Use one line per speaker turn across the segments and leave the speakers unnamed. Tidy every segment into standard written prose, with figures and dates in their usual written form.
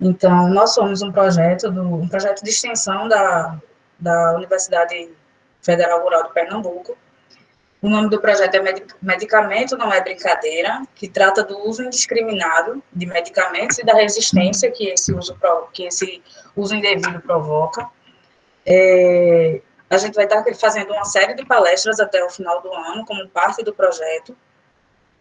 Então, nós somos um projeto de extensão da Universidade Federal Rural de Pernambuco. O nome do projeto é Medicamento Não é Brincadeira, que trata do uso indiscriminado de medicamentos e da resistência que esse uso indevido provoca. A gente vai estar fazendo uma série de palestras até o final do ano, como parte do projeto.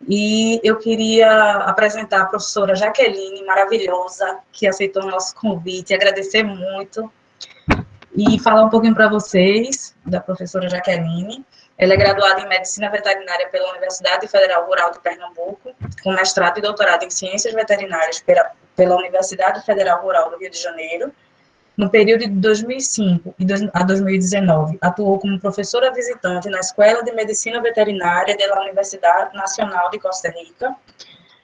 E eu queria apresentar a professora Jaqueline, maravilhosa, que aceitou o nosso convite, agradecer muito e falar um pouquinho para vocês da professora Jaqueline. Ela é graduada em Medicina Veterinária pela Universidade Federal Rural de Pernambuco, com mestrado e doutorado em Ciências Veterinárias pela Universidade Federal Rural do Rio de Janeiro. No período de 2005 a 2019, atuou como professora visitante na Escola de Medicina Veterinária da Universidade Nacional de Costa Rica.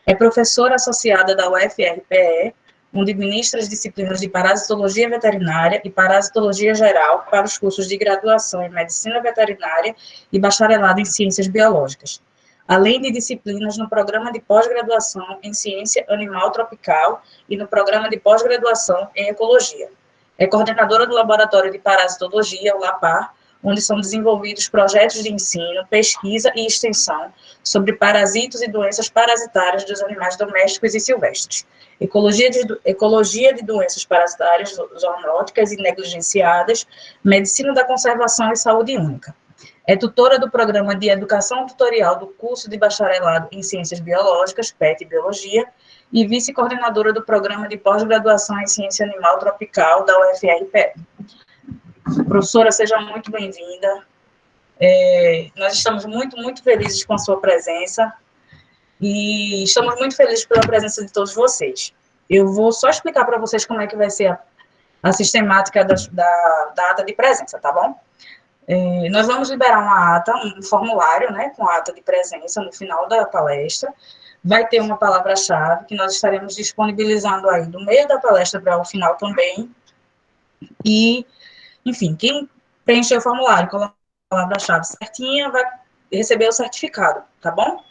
É professora associada da UFRPE, onde ministra as disciplinas de parasitologia veterinária e parasitologia geral para os cursos de graduação em medicina veterinária e bacharelado em ciências biológicas, além de disciplinas no programa de pós-graduação em ciência animal tropical e no programa de pós-graduação em ecologia. É coordenadora do Laboratório de Parasitologia, o LAPAR, onde são desenvolvidos projetos de ensino, pesquisa e extensão sobre parasitos e doenças parasitárias dos animais domésticos e silvestres, ecologia de doenças parasitárias zoonóticas e negligenciadas, medicina da conservação e saúde única. É tutora do programa de educação tutorial do curso de bacharelado em Ciências Biológicas, PET e Biologia, e vice-coordenadora do programa de pós-graduação em Ciência Animal Tropical da UFRPE. Professora, seja muito bem-vinda. Nós estamos muito felizes com a sua presença e estamos muito felizes pela presença de todos vocês. Eu vou só explicar para vocês como é que vai ser a sistemática da ata de presença, tá bom? Nós vamos liberar uma ata, um formulário, né, com a ata de presença no final da palestra. Vai ter uma palavra-chave que nós estaremos disponibilizando aí do meio da palestra para o final também. E, enfim, quem preencher o formulário, colocar a palavra-chave certinha, vai receber o certificado, tá bom?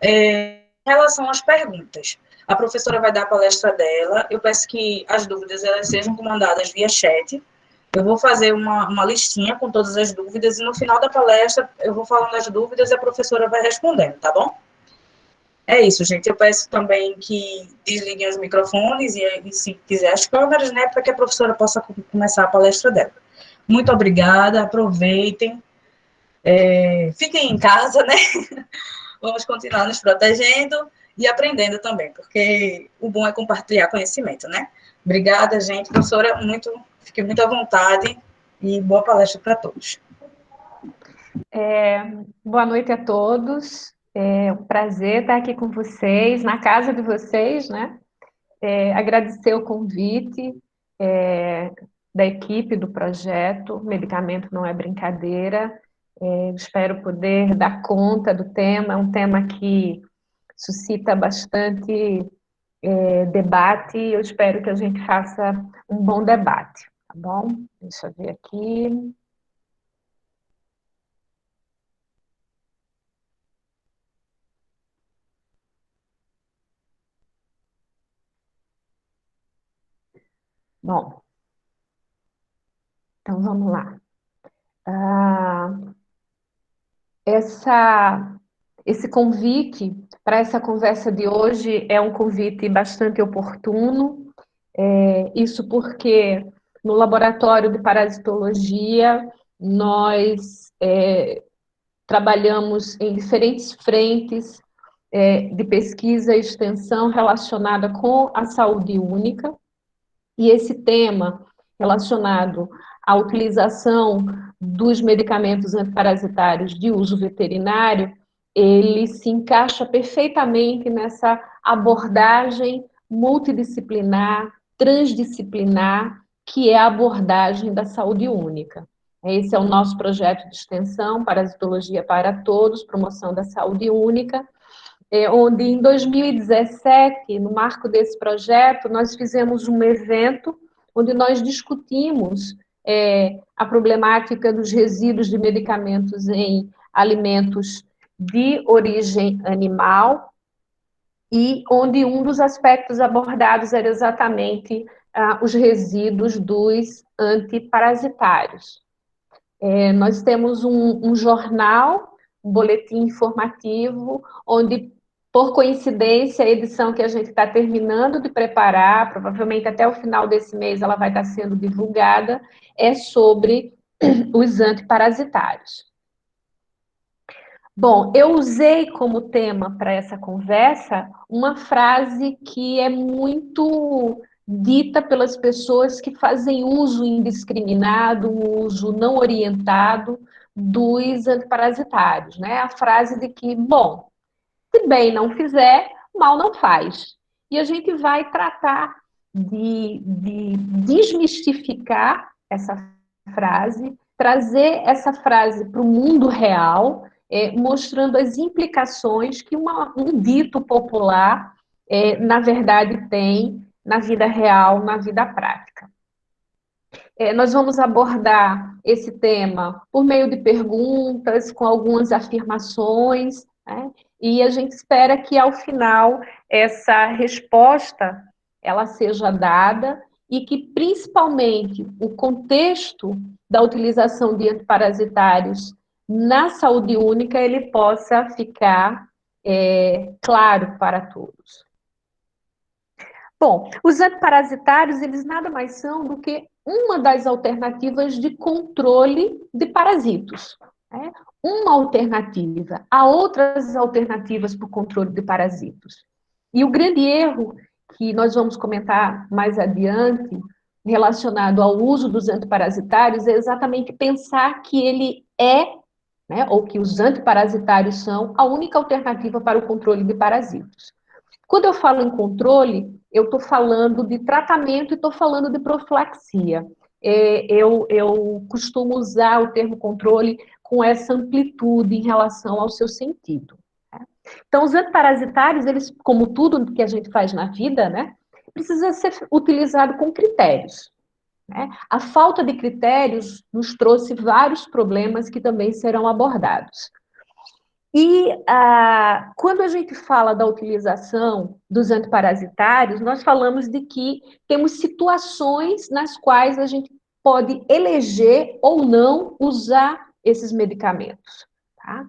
Em relação às perguntas, a professora vai dar a palestra dela. Eu peço que as dúvidas elas sejam mandadas via chat. Eu vou fazer uma listinha com todas as dúvidas e no final da palestra eu vou falando as dúvidas e a professora vai respondendo, tá bom? É isso, gente. Eu peço também que desliguem os microfones e se quiser, as câmeras, né, para que a professora possa começar a palestra dela. Muito obrigada, aproveitem. Fiquem em casa, né? Vamos continuar nos protegendo e aprendendo também, porque o bom é compartilhar conhecimento, né? Obrigada, gente. Professora, fique muito à vontade e boa palestra para todos.
Boa noite a todos. É um prazer estar aqui com vocês, na casa de vocês, né? Agradecer o convite da equipe do projeto Medicamento Não é Brincadeira. Espero poder dar conta do tema. É um tema que suscita bastante debate e eu espero que a gente faça um bom debate, tá bom? Deixa eu ver aqui. Bom, então vamos lá. Esse convite para essa conversa de hoje é um convite bastante oportuno, isso porque no laboratório de parasitologia nós trabalhamos em diferentes frentes de pesquisa e extensão relacionada com a saúde única, e esse tema relacionado à utilização dos medicamentos antiparasitários de uso veterinário, ele se encaixa perfeitamente nessa abordagem multidisciplinar, transdisciplinar, que é a abordagem da saúde única. Esse é o nosso projeto de extensão, Parasitologia para Todos, promoção da saúde única, onde em 2017, no marco desse projeto, nós fizemos um evento onde nós discutimos a problemática dos resíduos de medicamentos em alimentos de origem animal e onde um dos aspectos abordados era exatamente os resíduos dos antiparasitários. Nós temos um jornal, um boletim informativo, onde, por coincidência, a edição que a gente está terminando de preparar, provavelmente até o final desse mês ela vai estar sendo divulgada, é sobre os antiparasitários. Bom, eu usei como tema para essa conversa uma frase que é muito dita pelas pessoas que fazem uso indiscriminado, uso não orientado dos antiparasitários, né? A frase de que, bom, se bem não fizer, mal não faz. E a gente vai tratar de desmistificar essa frase, trazer essa frase para o mundo real, mostrando as implicações que um dito popular, na verdade, tem na vida real, na vida prática. Nós vamos abordar esse tema por meio de perguntas, com algumas afirmações, né? E a gente espera que, ao final, essa resposta ela seja dada e que, principalmente, o contexto da utilização de antiparasitários na saúde única, ele possa ficar claro para todos. Bom, os antiparasitários, eles nada mais são do que uma das alternativas de controle de parasitos. Né? Uma alternativa. Há outras alternativas para o controle de parasitos. E o grande erro que nós vamos comentar mais adiante, relacionado ao uso dos antiparasitários, é exatamente pensar que ele né, ou que os antiparasitários são a única alternativa para o controle de parasitos. Quando eu falo em controle, eu estou falando de tratamento e estou falando de profilaxia. Eu costumo usar o termo controle com essa amplitude em relação ao seu sentido. Então, os antiparasitários, eles, como tudo que a gente faz na vida, né, precisa ser utilizado com critérios. Né? A falta de critérios nos trouxe vários problemas que também serão abordados. E quando a gente fala da utilização dos antiparasitários, nós falamos de que temos situações nas quais a gente pode eleger ou não usar esses medicamentos. Tá?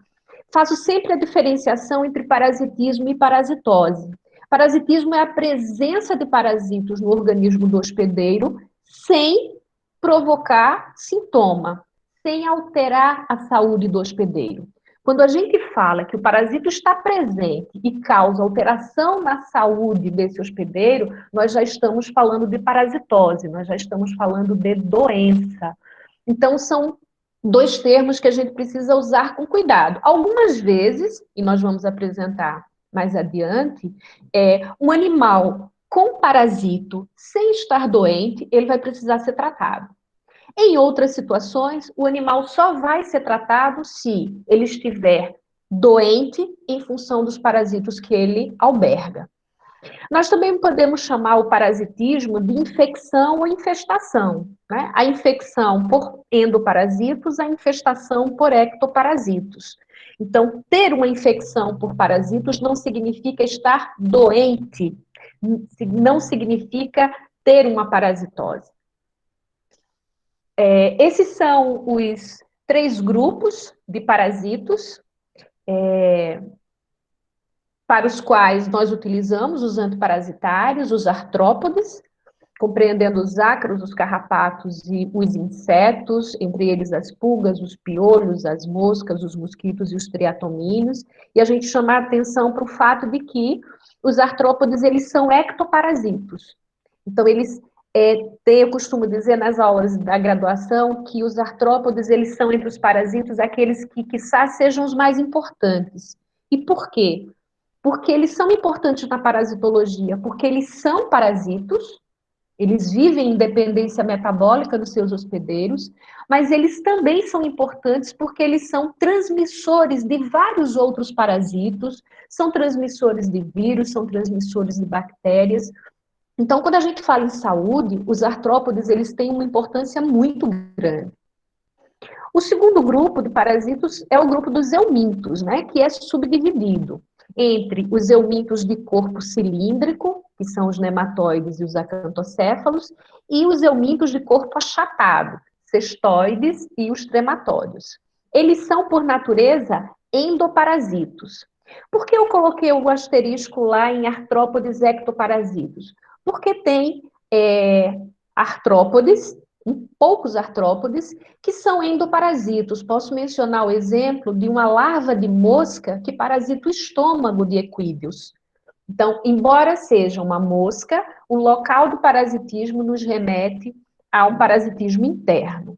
Faço sempre a diferenciação entre parasitismo e parasitose. Parasitismo é a presença de parasitos no organismo do hospedeiro sem provocar sintoma, sem alterar a saúde do hospedeiro. Quando a gente fala que o parasito está presente e causa alteração na saúde desse hospedeiro, nós já estamos falando de parasitose, nós já estamos falando de doença. Então, são dois termos que a gente precisa usar com cuidado. Algumas vezes, e nós vamos apresentar mais adiante, um animal com parasito, sem estar doente, ele vai precisar ser tratado. Em outras situações, o animal só vai ser tratado se ele estiver doente em função dos parasitos que ele alberga. Nós também podemos chamar o parasitismo de infecção ou infestação. Né? A infecção por endoparasitos, a infestação por ectoparasitos. Então, ter uma infecção por parasitos não significa estar doente, não significa ter uma parasitose. Esses são os 3 grupos de parasitos para os quais nós utilizamos os antiparasitários, os artrópodes, compreendendo os ácaros, os carrapatos e os insetos, entre eles as pulgas, os piolhos, as moscas, os mosquitos e os triatomíneos, e a gente chama a atenção para o fato de que os artrópodes, eles são ectoparasitos. Então, eles eu costumo dizer nas aulas da graduação que os artrópodes, eles são entre os parasitos aqueles que, quiçá, sejam os mais importantes. E por quê? Porque eles são importantes na parasitologia, porque eles são parasitos, eles vivem em dependência metabólica dos seus hospedeiros, mas eles também são importantes porque eles são transmissores de vários outros parasitos, são transmissores de vírus, são transmissores de bactérias. Então, quando a gente fala em saúde, os artrópodes, eles têm uma importância muito grande. O segundo grupo de parasitos é o grupo dos eumintos, né, que é subdividido. entre os eumintos de corpo cilíndrico, que são os nematóides e os acantocéfalos, e os eumintos de corpo achatado, cestoides e os trematóides. Eles são, por natureza, endoparasitos. Por que eu coloquei o asterisco lá em artrópodes ectoparasitos? Porque tem artrópodes, poucos artrópodes, que são endoparasitos. Posso mencionar o exemplo de uma larva de mosca que parasita o estômago de equídeos. Então, embora seja uma mosca, o local do parasitismo nos remete a um parasitismo interno.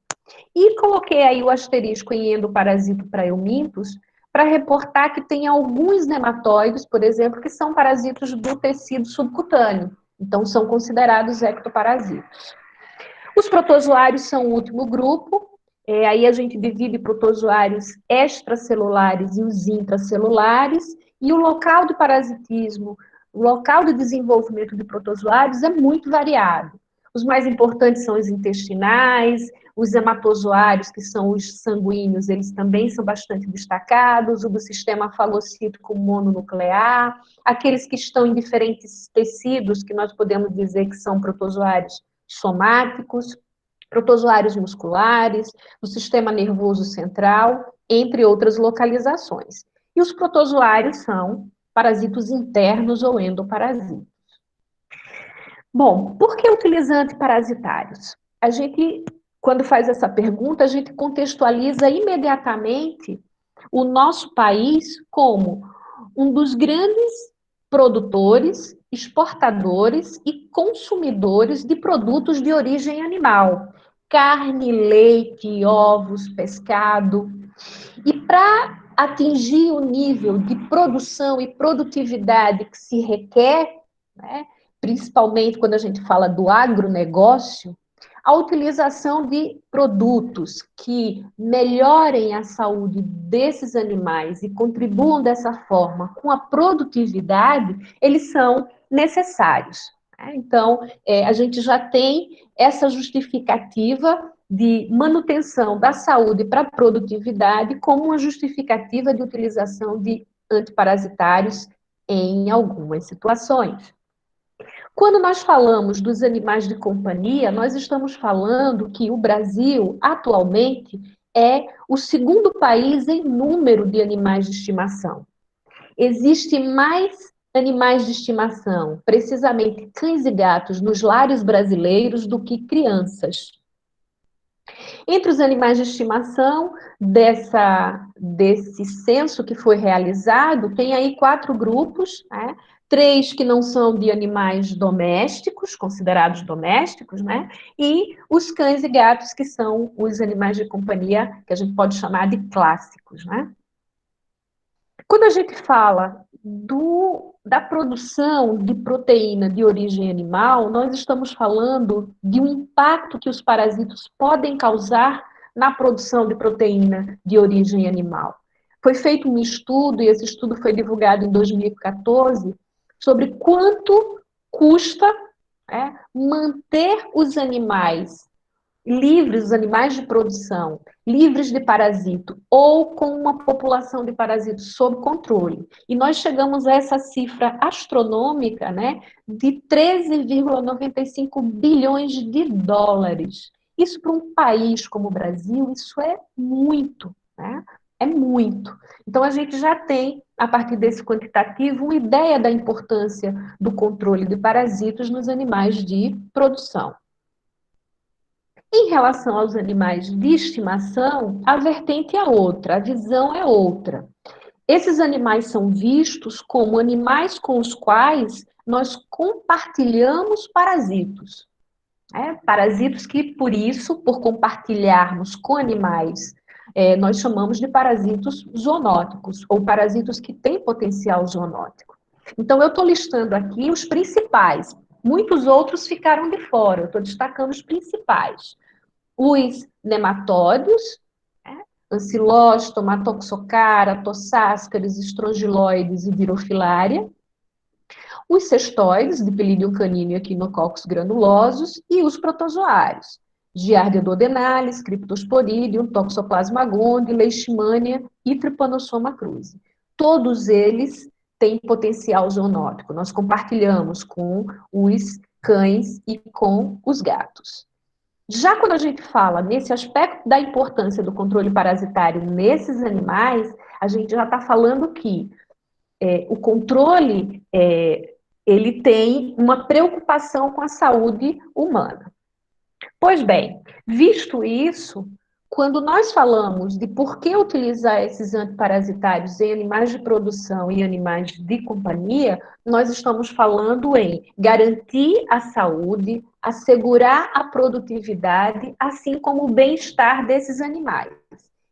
E coloquei aí o asterisco em endoparasito para eumintos, para reportar que tem alguns nematóides, por exemplo, que são parasitos do tecido subcutâneo. Então, são considerados ectoparasitos. Os protozoários são o último grupo. Aí a gente divide protozoários extracelulares e os intracelulares. E o local do parasitismo, o local de desenvolvimento de protozoários é muito variado. Os mais importantes são os intestinais, os hematozoários, que são os sanguíneos, eles também são bastante destacados, o do sistema falocítico mononuclear, aqueles que estão em diferentes tecidos, que nós podemos dizer que são protozoários somáticos, protozoários musculares, do sistema nervoso central, entre outras localizações. E os protozoários são parasitos internos ou endoparasitos. Bom, por que utilizar antiparasitários? A gente, quando faz essa pergunta, a gente contextualiza imediatamente o nosso país como um dos grandes produtores, exportadores e consumidores de produtos de origem animal. Carne, leite, ovos, pescado. E para atingir o nível de produção e produtividade que se requer, né, principalmente quando a gente fala do agronegócio, a utilização de produtos que melhorem a saúde desses animais e contribuam dessa forma com a produtividade, eles são necessários. Então, a gente já tem essa justificativa de manutenção da saúde para a produtividade como uma justificativa de utilização de antiparasitários em algumas situações. Quando nós falamos dos animais de companhia, nós estamos falando que o Brasil, atualmente, é o segundo país em número de animais de estimação. Existem mais animais de estimação, precisamente cães e gatos, nos lares brasileiros do que crianças. Entre os animais de estimação desse censo que foi realizado, tem aí 4 grupos, né? 3 que não são de animais domésticos, considerados domésticos, né? E os cães e gatos, que são os animais de companhia, que a gente pode chamar de clássicos, né? Quando a gente fala da produção de proteína de origem animal, nós estamos falando de um impacto que os parasitos podem causar na produção de proteína de origem animal. Foi feito um estudo, e esse estudo foi divulgado em 2014, sobre quanto custa manter os animais livres, os animais de produção, livres de parasito, ou com uma população de parasitos sob controle. E nós chegamos a essa cifra astronômica, né, de 13,95 bilhões de dólares. Isso para um país como o Brasil, isso é muito, né? É muito. Então, a gente já tem, a partir desse quantitativo, uma ideia da importância do controle de parasitos nos animais de produção. Em relação aos animais de estimação, a vertente é outra, a visão é outra. Esses animais são vistos como animais com os quais nós compartilhamos parasitos. Parasitos que, por isso, por compartilharmos com animais, nós chamamos de parasitos zoonóticos, ou parasitos que têm potencial zoonótico. Então, eu estou listando aqui os principais. Muitos outros ficaram de fora, eu estou destacando os principais. Os nematóides, Ancilóstoma, Toxocara, Tossáscaris, Strongyloides e Virofilária. Os cestoides, Dipylidium canino e Echinococcus granulosos, e os protozoários, Giardia duodenalis, Cryptosporidium, Toxoplasma gondii, Leishmania e Trypanosoma cruzi. Todos eles têm potencial zoonótico. Nós compartilhamos com os cães e com os gatos. Já quando a gente fala nesse aspecto da importância do controle parasitário nesses animais, a gente já está falando que o controle, ele tem uma preocupação com a saúde humana. Pois bem, visto isso, quando nós falamos de por que utilizar esses antiparasitários em animais de produção e animais de companhia, nós estamos falando em garantir a saúde, assegurar a produtividade, assim como o bem-estar desses animais.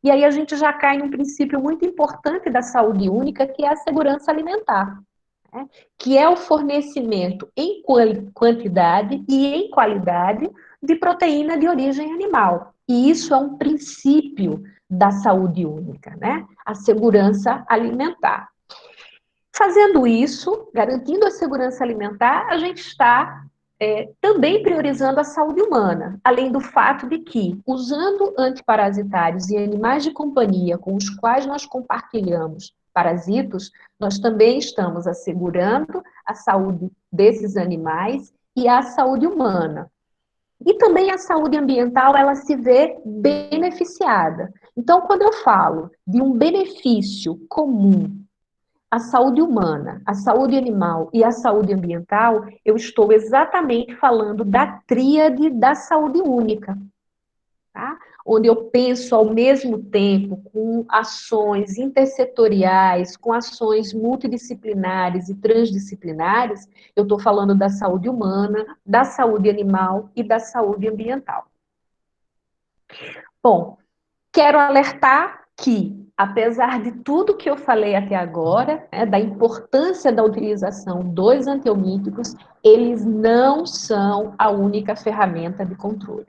E aí a gente já cai num princípio muito importante da saúde única, que é a segurança alimentar, né? Que é o fornecimento em quantidade e em qualidade de proteína de origem animal. E isso é um princípio da saúde única, né? A segurança alimentar. Fazendo isso, garantindo a segurança alimentar, a gente está também priorizando a saúde humana, além do fato de que, usando antiparasitários em animais de companhia com os quais nós compartilhamos parasitos, nós também estamos assegurando a saúde desses animais e a saúde humana. E também a saúde ambiental, ela se vê beneficiada. Então, quando eu falo de um benefício comum à saúde humana, à saúde animal e à saúde ambiental, eu estou exatamente falando da tríade da saúde única, tá? Onde eu penso ao mesmo tempo com ações intersetoriais, com ações multidisciplinares e transdisciplinares, eu estou falando da saúde humana, da saúde animal e da saúde ambiental. Bom, quero alertar que, apesar de tudo que eu falei até agora, né, da importância da utilização dos antiomíticos, eles não são a única ferramenta de controle.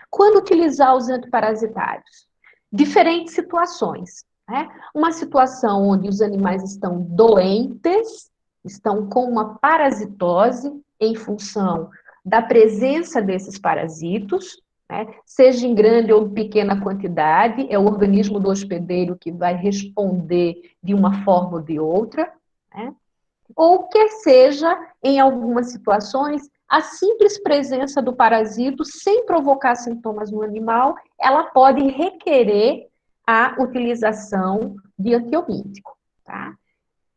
Quando utilizar os antiparasitários? Diferentes situações, né? Uma situação onde os animais estão doentes, estão com uma parasitose em função da presença desses parasitos, né? Seja em grande ou pequena quantidade, é o organismo do hospedeiro que vai responder de uma forma ou de outra, né? Ou quer seja, em algumas situações, a simples presença do parasito, sem provocar sintomas no animal, ela pode requerer a utilização de antiomítico, tá?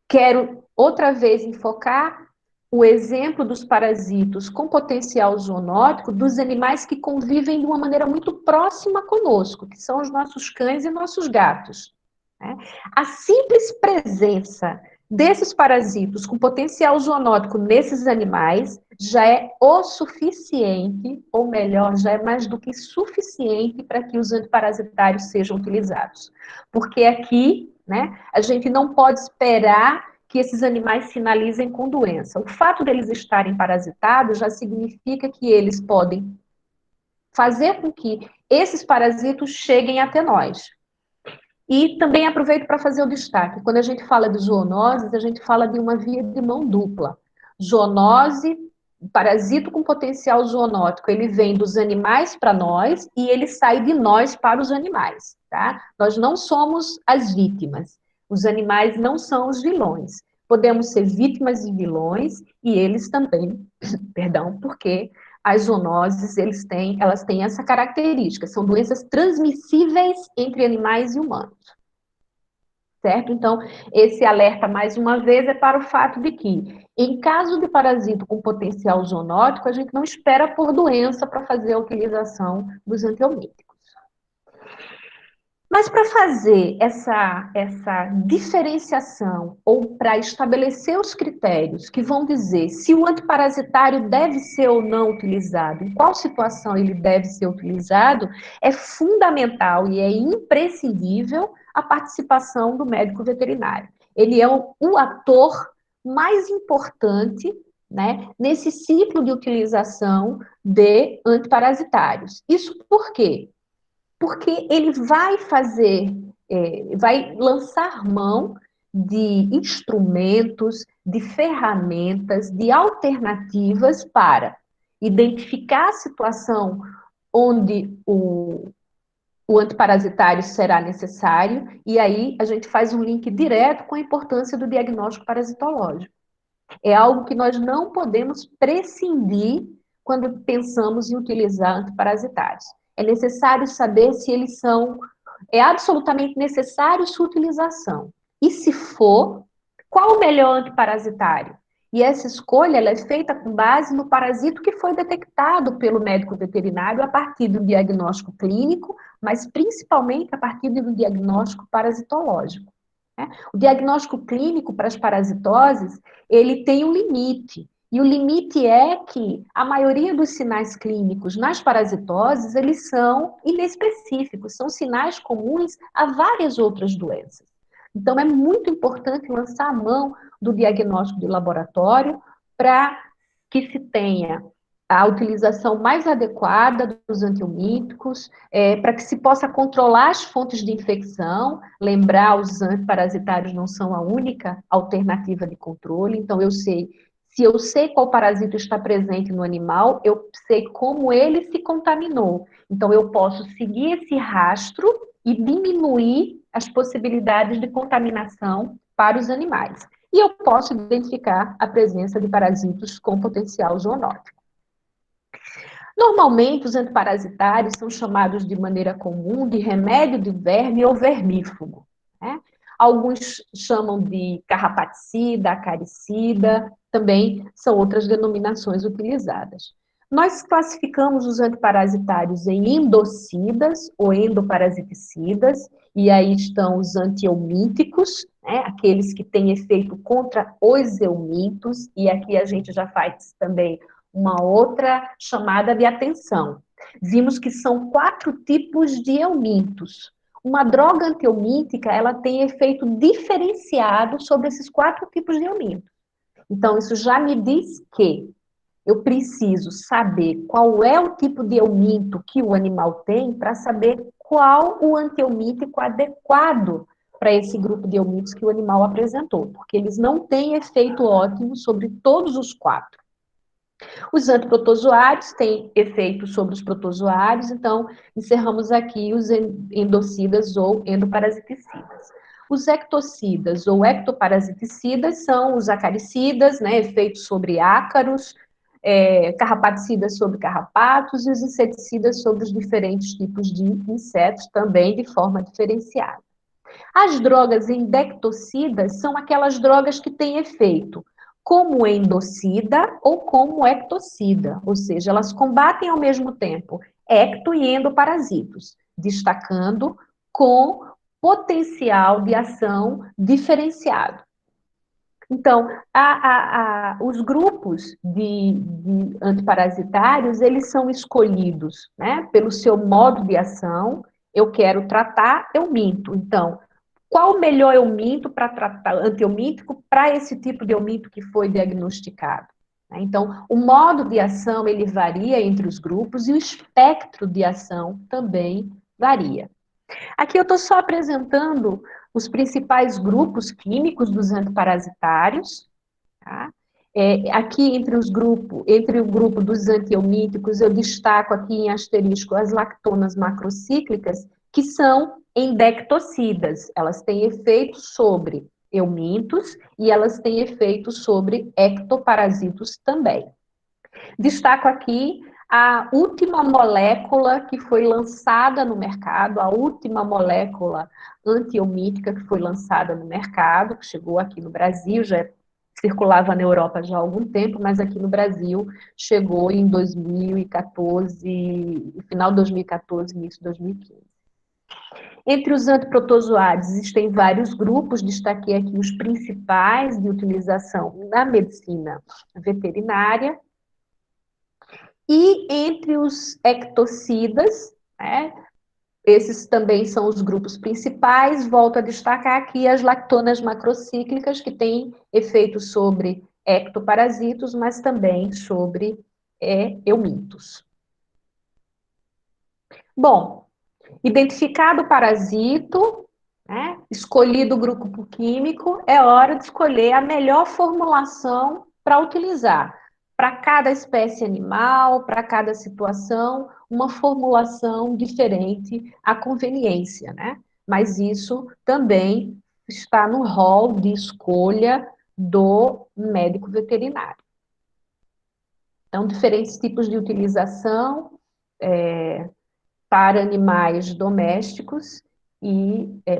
Quero outra vez enfocar o exemplo dos parasitos com potencial zoonótico dos animais que convivem de uma maneira muito próxima conosco, que são os nossos cães e nossos gatos, né? A simples presença desses parasitos com potencial zoonótico nesses animais já é o suficiente, ou melhor, já é mais do que suficiente para que os antiparasitários sejam utilizados. Porque aqui, né, a gente não pode esperar que esses animais finalizem com doença. O fato deles estarem parasitados já significa que eles podem fazer com que esses parasitos cheguem até nós. E também aproveito para fazer o destaque. Quando a gente fala de zoonoses, a gente fala de uma via de mão dupla. Zoonose, parasito com potencial zoonótico, ele vem dos animais para nós e ele sai de nós para os animais, tá? Nós não somos as vítimas. Os animais não são os vilões. Podemos ser vítimas e vilões e eles também, perdão, porque as zoonoses, elas têm essa característica, são doenças transmissíveis entre animais e humanos. Certo? Então, esse alerta, mais uma vez, é para o fato de que, em caso de parasito com potencial zoonótico, a gente não espera por doença para fazer a utilização dos antiomíticos. Mas para fazer essa diferenciação ou para estabelecer os critérios que vão dizer se o antiparasitário deve ser ou não utilizado, em qual situação ele deve ser utilizado, é fundamental e é imprescindível a participação do médico veterinário. Ele é o ator mais importante, né, nesse ciclo de utilização de antiparasitários. Isso por quê? Porque ele vai vai lançar mão de instrumentos, de ferramentas, de alternativas para identificar a situação onde o o antiparasitário será necessário, e aí a gente faz um link direto com a importância do diagnóstico parasitológico. É algo que nós não podemos prescindir quando pensamos em utilizar antiparasitários. É necessário saber se eles são, é absolutamente necessário sua utilização. E se for, qual o melhor antiparasitário? E essa escolha ela é feita com base no parasito que foi detectado pelo médico veterinário a partir do diagnóstico clínico, mas principalmente a partir do diagnóstico parasitológico. O diagnóstico clínico para as parasitoses, ele tem um limite. E o limite é que a maioria dos sinais clínicos nas parasitoses, eles são inespecíficos, são sinais comuns a várias outras doenças. Então, é muito importante lançar a mão do diagnóstico de laboratório para que se tenha a utilização mais adequada dos antiomíticos, para que se possa controlar as fontes de infecção. Lembrar, os antiparasitários não são a única alternativa de controle, então se eu sei qual parasito está presente no animal, eu sei como ele se contaminou. Então, eu posso seguir esse rastro e diminuir as possibilidades de contaminação para os animais. E eu posso identificar a presença de parasitos com potencial zoonótico. Normalmente, os antiparasitários são chamados de maneira comum de remédio de verme ou vermífugo, né? Alguns chamam de carrapaticida, acaricida, também são outras denominações utilizadas. Nós classificamos os antiparasitários em endocidas ou endoparasiticidas, e aí estão os antihelmínticos, né, aqueles que têm efeito contra os helmintos, e aqui a gente já faz também uma outra chamada de atenção. Vimos que são 4 tipos de helmintos. Uma droga antihelmíntica, ela tem efeito diferenciado sobre esses 4 tipos de helmintos. Então, isso já me diz que eu preciso saber qual é o tipo de helminto que o animal tem para saber qual o antihelmíntico adequado para esse grupo de helmintos que o animal apresentou, porque eles não têm efeito ótimo sobre todos os 4. Os antiprotozoários têm efeito sobre os protozoários, então encerramos aqui os endocidas ou endoparasiticidas. Os ectocidas ou ectoparasiticidas são os acaricidas, né, efeitos sobre ácaros, carrapaticidas sobre carrapatos e os inseticidas sobre os diferentes tipos de insetos, também de forma diferenciada. As drogas endectocidas são aquelas drogas que têm efeito como endocida ou como ectocida, ou seja, elas combatem ao mesmo tempo ecto e endoparasitos, destacando com potencial de ação diferenciado. Então, os grupos de antiparasitários, eles são escolhidos, né, pelo seu modo de ação. Eu quero tratar, eu minto. Então, qual o melhor helminto para tratar, antihelmíntico, para esse tipo de helminto que foi diagnosticado? Então, o modo de ação, ele varia entre os grupos e o espectro de ação também varia. Aqui eu estou só apresentando os principais grupos químicos dos antiparasitários, tá? Aqui entre o grupo dos antihelmínticos, eu destaco aqui em asterisco as lactonas macrocíclicas, que são endectocidas. Elas têm efeito sobre helmintos e elas têm efeito sobre ectoparasitos também. Destaco aqui a última molécula que foi lançada no mercado, a última molécula antihelmíntica que foi lançada no mercado, que chegou aqui no Brasil, já circulava na Europa já há algum tempo, mas aqui no Brasil chegou em 2014, final de 2014, início de 2015. Entre os antiprotozoários existem vários grupos, destaquei aqui os principais de utilização na medicina veterinária. E entre os ectocidas, né, esses também são os grupos principais, volto a destacar aqui as lactonas macrocíclicas, que têm efeito sobre ectoparasitos, mas também sobre helmintos. Bom, identificado o parasito, né, escolhido o grupo químico, é hora de escolher a melhor formulação para utilizar, para cada espécie animal, para cada situação, uma formulação diferente à conveniência, né? Mas isso também está no rol de escolha do médico veterinário. Então, diferentes tipos de utilização para animais domésticos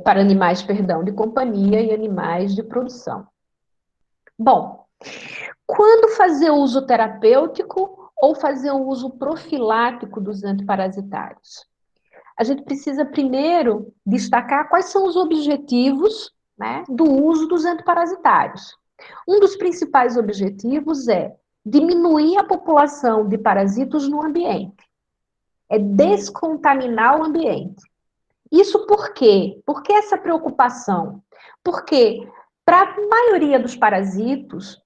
para animais, perdão, de companhia e animais de produção. Bom, quando fazer uso terapêutico ou fazer o uso profilático dos antiparasitários? A gente precisa primeiro destacar quais são os objetivos, né, do uso dos antiparasitários. Um dos principais objetivos é diminuir a população de parasitos no ambiente, é descontaminar o ambiente. Isso por quê? Por que essa preocupação? Porque, para a maioria dos parasitos,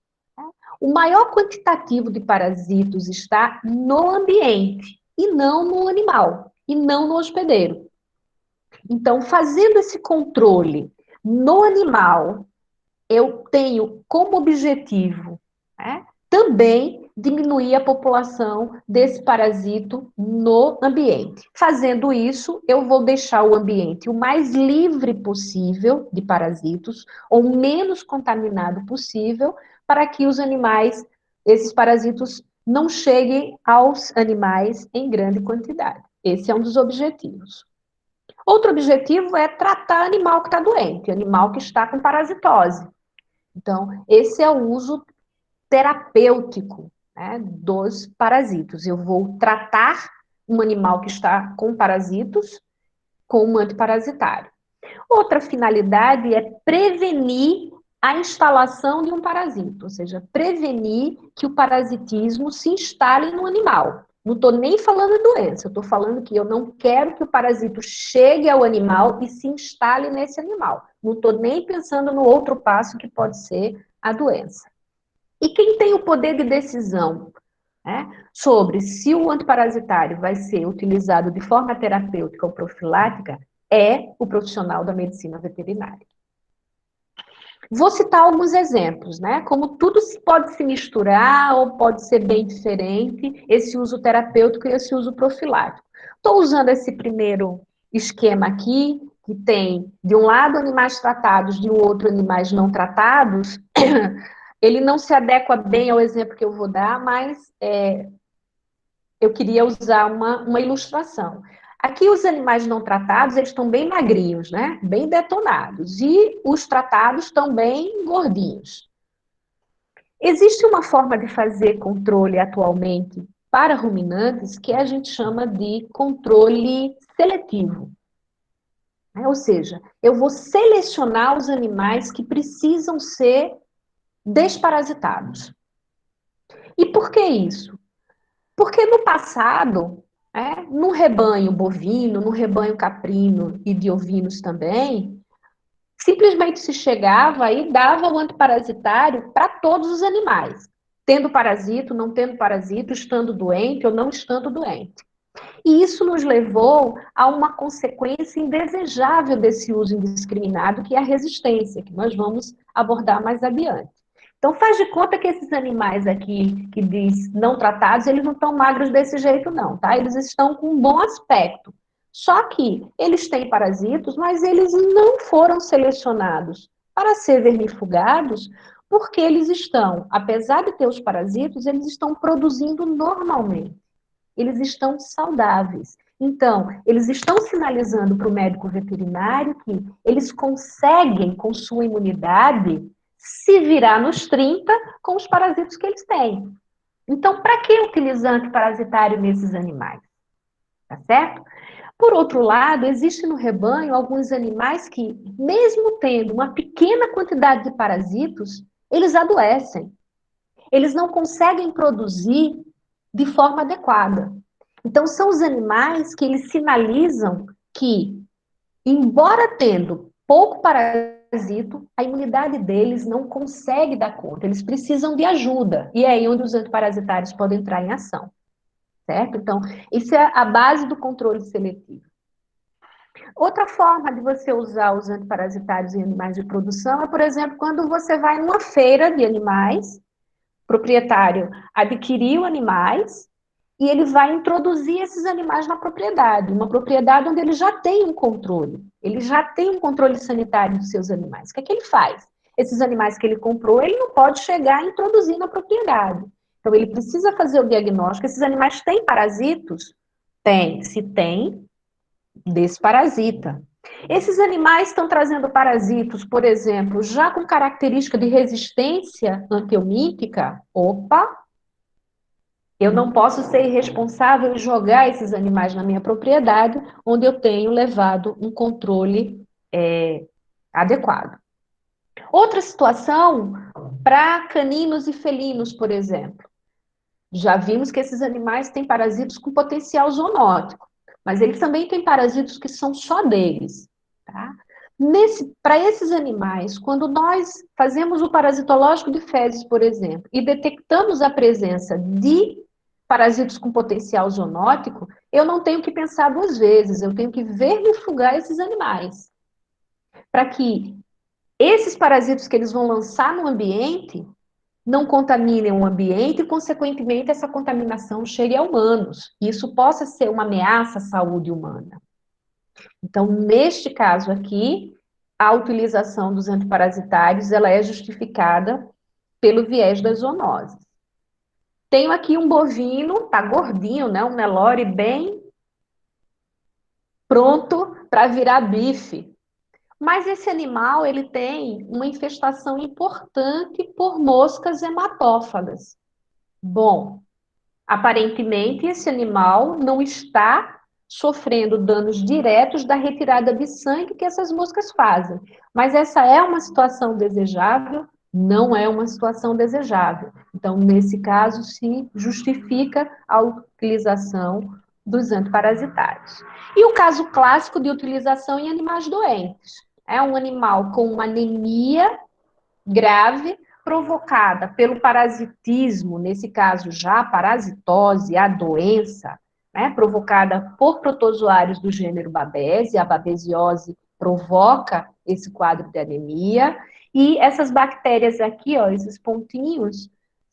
o maior quantitativo de parasitos está no ambiente, e não no animal, e não no hospedeiro. Então, fazendo esse controle no animal, eu tenho como objetivo, né, também diminuir a população desse parasito no ambiente. Fazendo isso, eu vou deixar o ambiente o mais livre possível de parasitos, ou menos contaminado possível, para que os animais, esses parasitos, não cheguem aos animais em grande quantidade. Esse é um dos objetivos. Outro objetivo é tratar animal que está doente, animal que está com parasitose. Então, esse é o uso terapêutico, né, dos parasitos. Eu vou tratar um animal que está com parasitos com um antiparasitário. Outra finalidade é prevenir a instalação de um parasito, ou seja, prevenir que o parasitismo se instale no animal. Não estou nem falando de doença, eu estou falando que eu não quero que o parasito chegue ao animal e se instale nesse animal. Não estou nem pensando no outro passo que pode ser a doença. E quem tem o poder de decisão, né, sobre se o antiparasitário vai ser utilizado de forma terapêutica ou profilática é o profissional da medicina veterinária. Vou citar alguns exemplos, né? Como tudo pode se misturar ou pode ser bem diferente, esse uso terapêutico e esse uso profilático. Estou usando esse primeiro esquema aqui, que tem, de um lado, animais tratados, de outro, animais não tratados. Ele não se adequa bem ao exemplo que eu vou dar, mas eu queria usar uma ilustração. Aqui os animais não tratados, eles estão bem magrinhos, né? Bem detonados. E os tratados estão bem gordinhos. Existe uma forma de fazer controle atualmente para ruminantes que a gente chama de controle seletivo. Ou seja, eu vou selecionar os animais que precisam ser desparasitados. E por que isso? Porque no passado, no rebanho bovino, no rebanho caprino e de ovinos também, simplesmente se chegava e dava o antiparasitário para todos os animais, tendo parasito, não tendo parasito, estando doente ou não estando doente. E isso nos levou a uma consequência indesejável desse uso indiscriminado, que é a resistência, que nós vamos abordar mais adiante. Então, faz de conta que esses animais aqui, que diz não tratados, eles não estão magros desse jeito não, tá? Eles estão com um bom aspecto. Só que eles têm parasitos, mas eles não foram selecionados para ser vermifugados, porque eles estão, apesar de ter os parasitos, eles estão produzindo normalmente. Eles estão saudáveis. Então, eles estão sinalizando para o médico veterinário que eles conseguem, com sua imunidade, se virar nos 30 com os parasitos que eles têm. Então, para que utilizar antiparasitário nesses animais? Tá certo? Por outro lado, existe no rebanho alguns animais que, mesmo tendo uma pequena quantidade de parasitos, eles adoecem. Eles não conseguem produzir de forma adequada. Então, são os animais que eles sinalizam que, embora tendo pouco parasito, a imunidade deles não consegue dar conta, eles precisam de ajuda. E é aí onde os antiparasitários podem entrar em ação. Certo? Então, isso é a base do controle seletivo. Outra forma de você usar os antiparasitários em animais de produção é, por exemplo, quando você vai numa feira de animais proprietário adquiriu animais e ele vai introduzir esses animais na propriedade, uma propriedade onde ele já tem um controle, ele já tem um controle sanitário dos seus animais. O que é que ele faz? Esses animais que ele comprou, ele não pode chegar a introduzir na propriedade. Então, ele precisa fazer o diagnóstico. Esses animais têm parasitos? Tem. Se tem, desparasita. Esses animais estão trazendo parasitos, por exemplo, já com característica de resistência antiomítica? Opa, eu não posso ser irresponsável e jogar esses animais na minha propriedade, onde eu tenho levado um controle adequado. Outra situação, para caninos e felinos, por exemplo. Já vimos que esses animais têm parasitos com potencial zoonótico, mas eles também têm parasitos que são só deles. Tá? Para esses animais, quando nós fazemos o parasitológico de fezes, por exemplo, e detectamos a presença de parasitos com potencial zoonótico, eu não tenho que pensar duas vezes, eu tenho que vermifugar esses animais. Para que esses parasitos que eles vão lançar no ambiente não contaminem o ambiente e, consequentemente, essa contaminação chegue a humanos. E isso possa ser uma ameaça à saúde humana. Então, neste caso aqui, a utilização dos antiparasitários, ela é justificada pelo viés das zoonoses. Tenho aqui um bovino, tá gordinho, né? Um Nelore bem pronto para virar bife. Mas esse animal, ele tem uma infestação importante por moscas hematófagas. Bom, aparentemente, esse animal não está sofrendo danos diretos da retirada de sangue que essas moscas fazem. Mas essa é uma situação desejável? Não é uma situação desejável. Então, nesse caso, se justifica a utilização dos antiparasitários. E o caso clássico de utilização em animais doentes. É um animal com uma anemia grave, provocada pelo parasitismo, nesse caso já a parasitose, a doença, né, provocada por protozoários do gênero Babésia, a babesiose provoca esse quadro de anemia, e essas bactérias aqui, ó, esses pontinhos,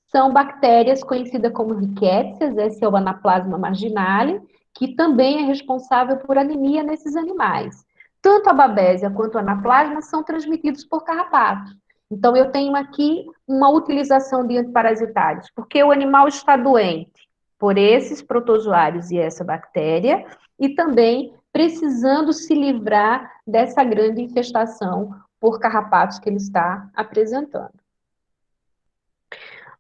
são bactérias conhecidas como rickétsias, esse é o Anaplasma marginale, que também é responsável por anemia nesses animais. Tanto a babésia quanto o anaplasma são transmitidos por carrapatos. Então, eu tenho aqui uma utilização de antiparasitários, porque o animal está doente por esses protozoários e essa bactéria, e também precisando se livrar dessa grande infestação por carrapatos que ele está apresentando.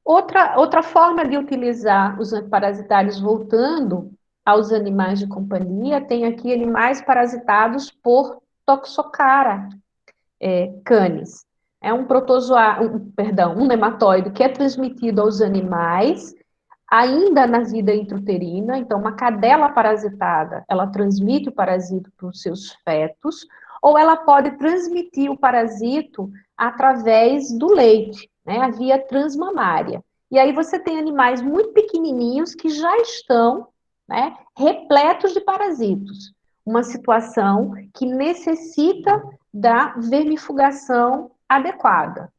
Outra forma de utilizar os antiparasitários, voltando aos animais de companhia, tem aqui animais parasitados por Toxocara canis. É um protozoário, um nematóide que é transmitido aos animais ainda na vida intrauterina. Então, uma cadela parasitada, ela transmite o parasito para os seus fetos, ou ela pode transmitir o parasito através do leite, né, a via transmamária. E aí você tem animais muito pequenininhos que já estão, né, repletos de parasitos. Uma situação que necessita da vermifugação adequada.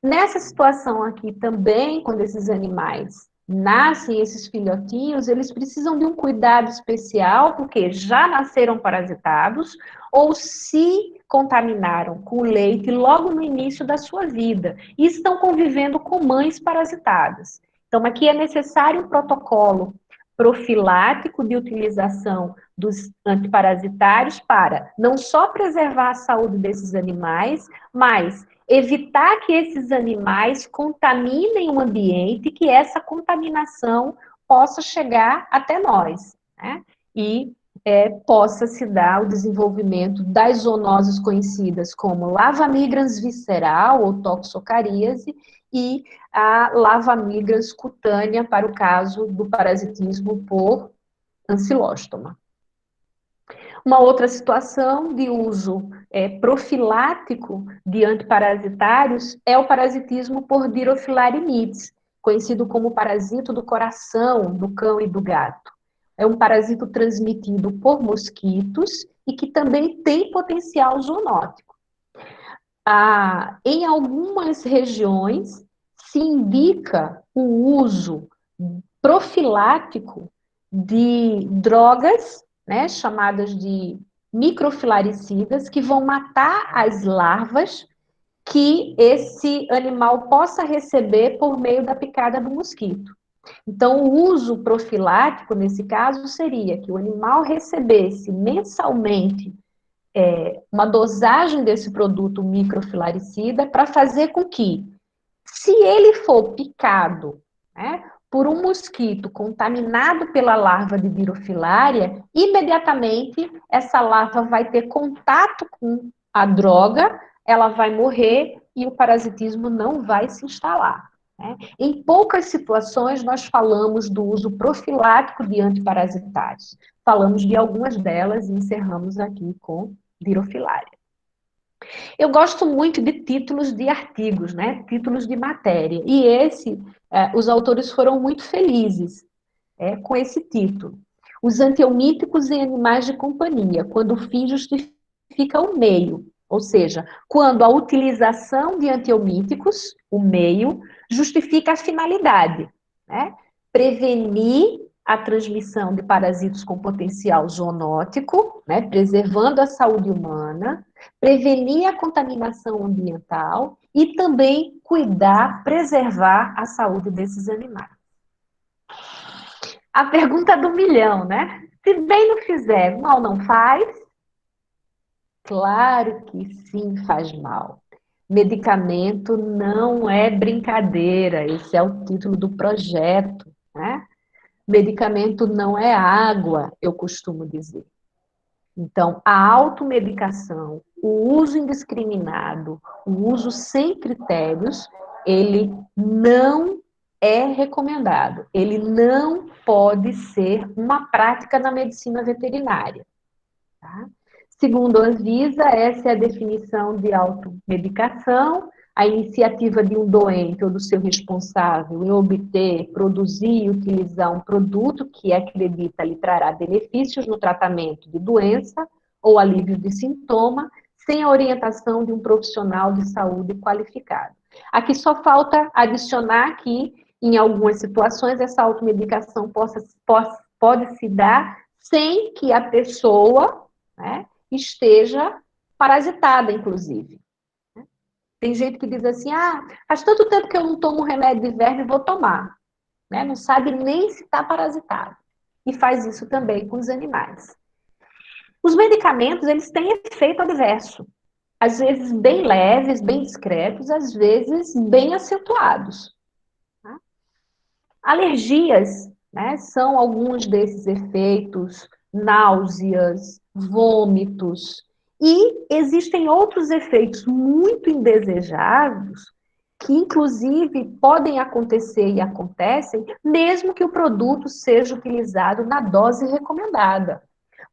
Nessa situação aqui também, quando esses animais nascem, esses filhotinhos, eles precisam de um cuidado especial, porque já nasceram parasitados ou se contaminaram com o leite logo no início da sua vida e estão convivendo com mães parasitadas. Então, aqui é necessário um protocolo profilático de utilização dos antiparasitários para não só preservar a saúde desses animais, mas evitar que esses animais contaminem o ambiente, que essa contaminação possa chegar até nós, né? E possa se dar o desenvolvimento das zoonoses conhecidas como lava migrans visceral ou toxocaríase e a lava migrans cutânea para o caso do parasitismo por ancilóstoma. Uma outra situação de uso profilático de antiparasitários é o parasitismo por Dirofilarinides, conhecido como parasito do coração do cão e do gato. É um parasito transmitido por mosquitos e que também tem potencial zoonótico. Em algumas regiões, se indica o uso profilático de drogas, né, chamadas de microfilaricidas, que vão matar as larvas que esse animal possa receber por meio da picada do mosquito. Então, o uso profilático, nesse caso, seria que o animal recebesse mensalmente uma dosagem desse produto microfilaricida para fazer com que, se ele for picado, né, por um mosquito contaminado pela larva de birofilária, imediatamente essa larva vai ter contato com a droga, ela vai morrer e o parasitismo não vai se instalar. Né? Em poucas situações, nós falamos do uso profilático de antiparasitários. Falamos de algumas delas e encerramos aqui com birofilária. Eu gosto muito de títulos de artigos, né? Títulos de matéria. E os autores foram muito felizes com esse título. Os antiomíticos em animais de companhia, quando o fim justifica o meio. Ou seja, quando a utilização de antiomíticos, o meio, justifica a finalidade. Né? Prevenir a transmissão de parasitos com potencial zoonótico, né? Preservando a saúde humana, prevenir a contaminação ambiental e também cuidar, preservar a saúde desses animais. A pergunta do milhão, né? Se bem não fizer, mal não faz? Claro que sim, faz mal. Medicamento não é brincadeira, esse é o título do projeto, né? Medicamento não é água, eu costumo dizer. Então, a automedicação, o uso indiscriminado, o uso sem critérios, ele não é recomendado. Ele não pode ser uma prática na medicina veterinária. Tá? Segundo a Anvisa, essa é a definição de automedicação, a iniciativa de um doente ou do seu responsável em obter, produzir e utilizar um produto que acredita lhe trará benefícios no tratamento de doença ou alívio de sintoma, sem a orientação de um profissional de saúde qualificado. Aqui só falta adicionar que, em algumas situações, essa automedicação pode se dar sem que a pessoa, né, esteja parasitada, inclusive. Tem gente que diz assim, faz tanto tempo que eu não tomo remédio de verme, vou tomar. Né? Não sabe nem se está parasitado. E faz isso também com os animais. Os medicamentos, eles têm efeito adverso. Às vezes bem leves, bem discretos, às vezes bem acentuados. Tá? Alergias, né, são alguns desses efeitos, náuseas, vômitos, e existem outros efeitos muito indesejados que, inclusive, podem acontecer e acontecem, mesmo que o produto seja utilizado na dose recomendada.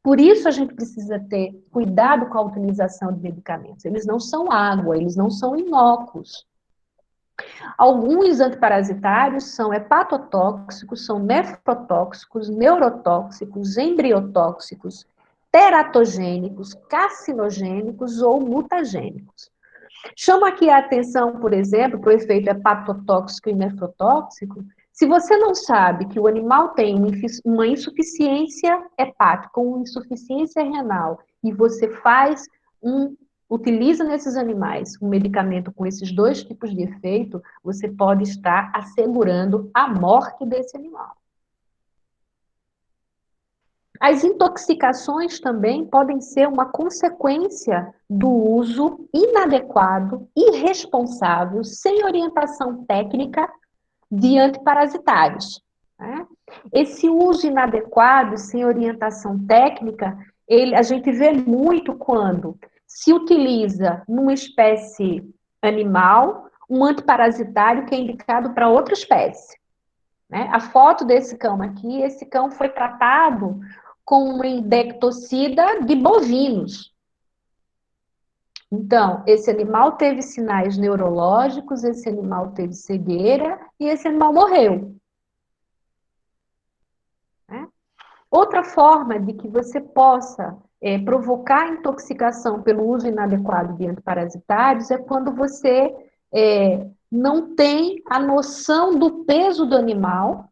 Por isso, a gente precisa ter cuidado com a utilização de medicamentos. Eles não são água, eles não são inócuos. Alguns antiparasitários são hepatotóxicos, são nefrotóxicos, neurotóxicos, embriotóxicos, teratogênicos, carcinogênicos ou mutagênicos. Chamo aqui a atenção, por exemplo, para o efeito hepatotóxico e nefrotóxico. Se você não sabe que o animal tem uma insuficiência hepática, uma insuficiência renal, e você utiliza nesses animais um medicamento com esses dois tipos de efeito, você pode estar assegurando a morte desse animal. As intoxicações também podem ser uma consequência do uso inadequado, irresponsável, sem orientação técnica de antiparasitários. Né? Esse uso inadequado, sem orientação técnica, a gente vê muito quando se utiliza numa espécie animal um antiparasitário que é indicado para outra espécie. Né? A foto desse cão aqui, esse cão foi tratado com uma indectocida de bovinos. Então, esse animal teve sinais neurológicos, esse animal teve cegueira e esse animal morreu. Né? Outra forma de que você possa provocar intoxicação pelo uso inadequado de antiparasitários é quando você não tem a noção do peso do animal.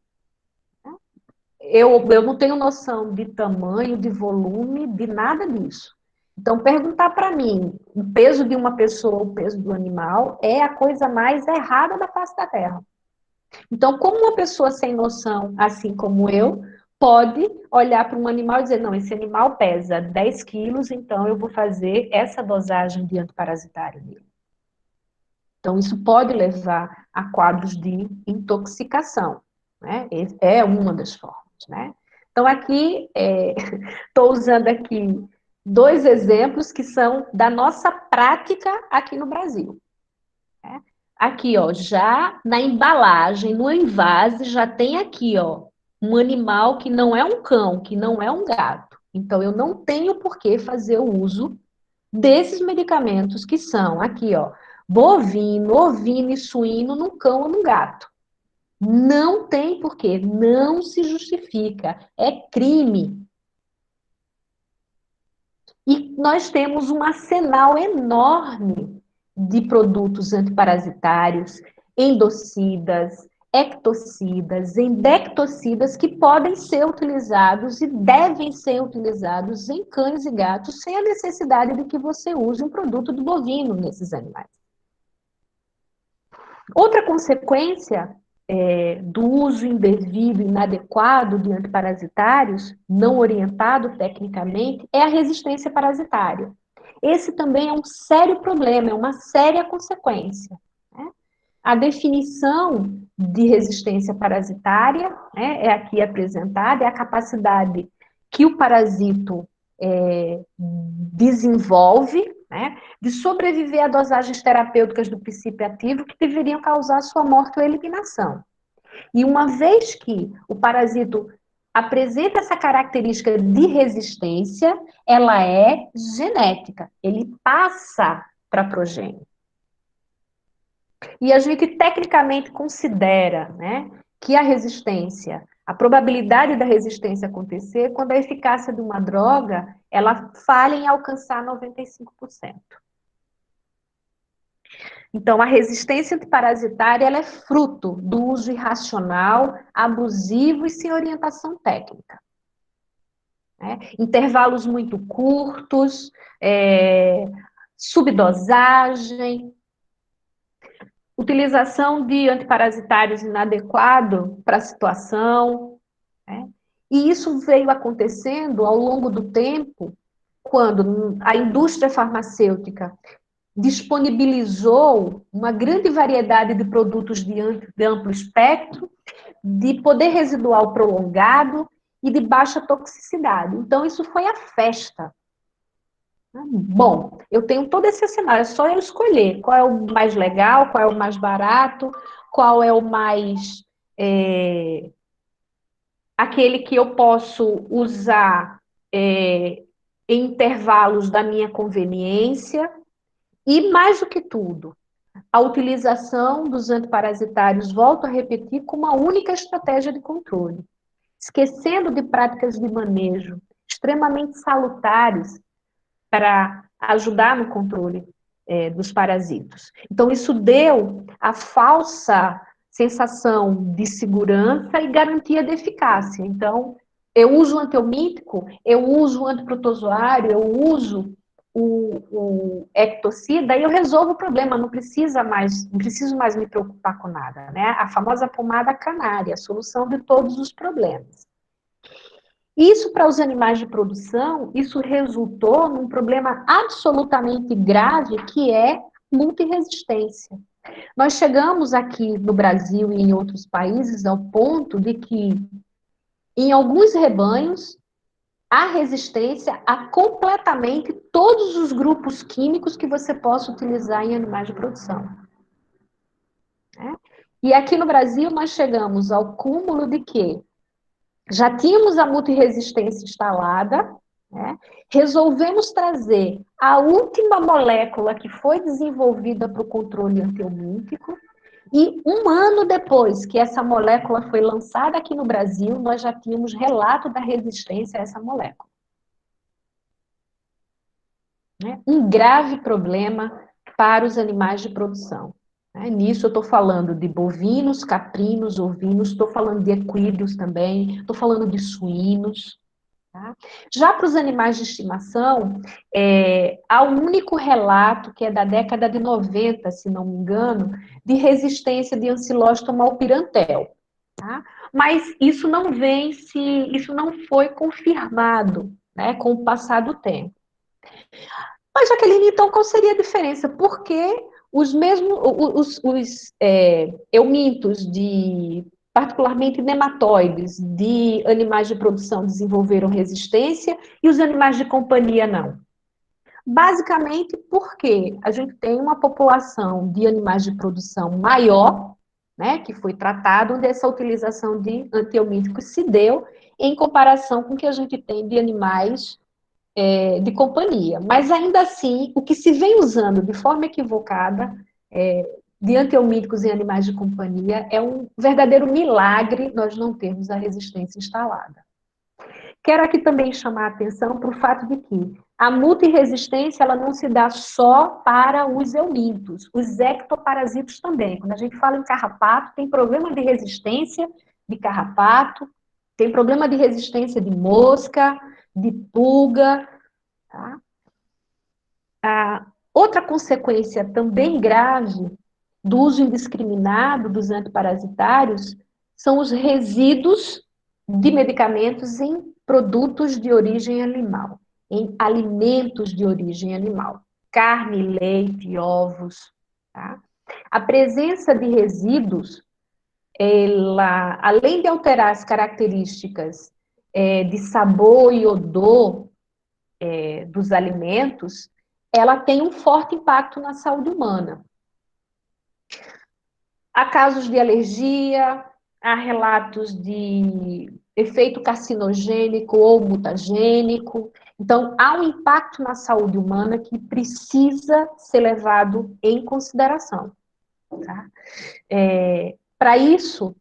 Eu não tenho noção de tamanho, de volume, de nada disso. Então, perguntar para mim o peso de uma pessoa, o peso do animal, é a coisa mais errada da face da Terra. Então, como uma pessoa sem noção, assim como eu, pode olhar para um animal e dizer, não, esse animal pesa 10 quilos, então eu vou fazer essa dosagem de antiparasitário nele. Então, isso pode levar a quadros de intoxicação, né? É uma das formas, né? Então, aqui, estou usando aqui 2 exemplos que são da nossa prática aqui no Brasil. Né? Aqui, ó, já na embalagem, no envase, já tem aqui, ó, um animal que não é um cão, que não é um gato. Então, eu não tenho por que fazer o uso desses medicamentos que são aqui, ó, bovino, ovino e suíno num cão ou num gato. Não tem porquê, não se justifica, é crime. E nós temos um arsenal enorme de produtos antiparasitários, endocidas, ectocidas, endectocidas que podem ser utilizados e devem ser utilizados em cães e gatos sem a necessidade de que você use um produto do bovino nesses animais. Outra consequência do uso indevido e inadequado de antiparasitários, não orientado tecnicamente, é a resistência parasitária. Esse também é um sério problema, é uma séria consequência. Né? A definição de resistência parasitária, né, é aqui apresentada, é a capacidade que o parasito desenvolve, né, de sobreviver a dosagens terapêuticas do princípio ativo que deveriam causar sua morte ou eliminação. E uma vez que o parasito apresenta essa característica de resistência, ela é genética, ele passa para a progênie. E a gente tecnicamente considera, né, que a resistência, a probabilidade da resistência acontecer quando a eficácia de uma droga, ela falha em alcançar 95%. Então, a resistência antiparasitária ela é fruto do uso irracional, abusivo e sem orientação técnica. Né? Intervalos muito curtos, subdosagem, utilização de antiparasitários inadequado para a situação. Né? E isso veio acontecendo ao longo do tempo, quando a indústria farmacêutica disponibilizou uma grande variedade de produtos de amplo espectro, de poder residual prolongado e de baixa toxicidade. Então, isso foi a festa. Bom, eu tenho todo esse cenário, é só eu escolher qual é o mais legal, qual é o mais barato, qual é o mais... aquele que eu posso usar em intervalos da minha conveniência, e mais do que tudo, a utilização dos antiparasitários, volto a repetir, como uma única estratégia de controle, esquecendo de práticas de manejo extremamente salutares para ajudar no controle dos parasitos. Então, isso deu a falsa sensação de segurança e garantia de eficácia. Então, eu uso o antiomítico, eu uso o antiprotozoário, eu uso o ectocida e eu resolvo o problema, não preciso mais me preocupar com nada, né? A famosa pomada canária, a solução de todos os problemas. Isso para os animais de produção, isso resultou num problema absolutamente grave que é multirresistência. Nós chegamos aqui no Brasil e em outros países ao ponto de que em alguns rebanhos há resistência a completamente todos os grupos químicos que você possa utilizar em animais de produção. E aqui no Brasil nós chegamos ao cúmulo de que já tínhamos a multirresistência instalada, né? Resolvemos trazer a última molécula que foi desenvolvida para o controle antiomítico, e um ano depois que essa molécula foi lançada aqui no Brasil, nós já tínhamos relato da resistência a essa molécula. Um grave problema para os animais de produção. né? Nisso eu estou falando de bovinos, caprinos, ovinos, estou falando de equídeos também, estou falando de suínos. Tá? Já para os animais de estimação, há um único relato, que é da década de 90, se não me engano, de resistência de ancilóstoma ao pirantel. Tá? Mas isso não foi confirmado, né, com o passar do tempo. Mas, Jaqueline, então, qual seria a diferença? Por que os mesmos, eumintos particularmente nematóides, de animais de produção desenvolveram resistência e os animais de companhia não? Basicamente porque a gente tem uma população de animais de produção maior, né, que foi tratado, onde essa utilização de antihelmínticos se deu em comparação com o que a gente tem de animais de companhia. Mas ainda assim, o que se vem usando de forma equivocada de antihelmínticos em animais de companhia é um verdadeiro milagre nós não termos a resistência instalada. Quero aqui também chamar a atenção para o fato de que a multiresistência ela não se dá só para os eumintos, os ectoparasitos também. Quando a gente fala em carrapato, tem problema de resistência de carrapato, tem problema de resistência de mosca, de pulga. Tá? Outra consequência também grave do uso indiscriminado dos antiparasitários são os resíduos de medicamentos em produtos de origem animal, em alimentos de origem animal, carne, leite, ovos. Tá? A presença de resíduos, ela, além de alterar as características de sabor e odor dos alimentos, ela tem um forte impacto na saúde humana. Há casos de alergia, há relatos de efeito carcinogênico ou mutagênico. Então, há um impacto na saúde humana que precisa ser levado em consideração. Tá? Para isso,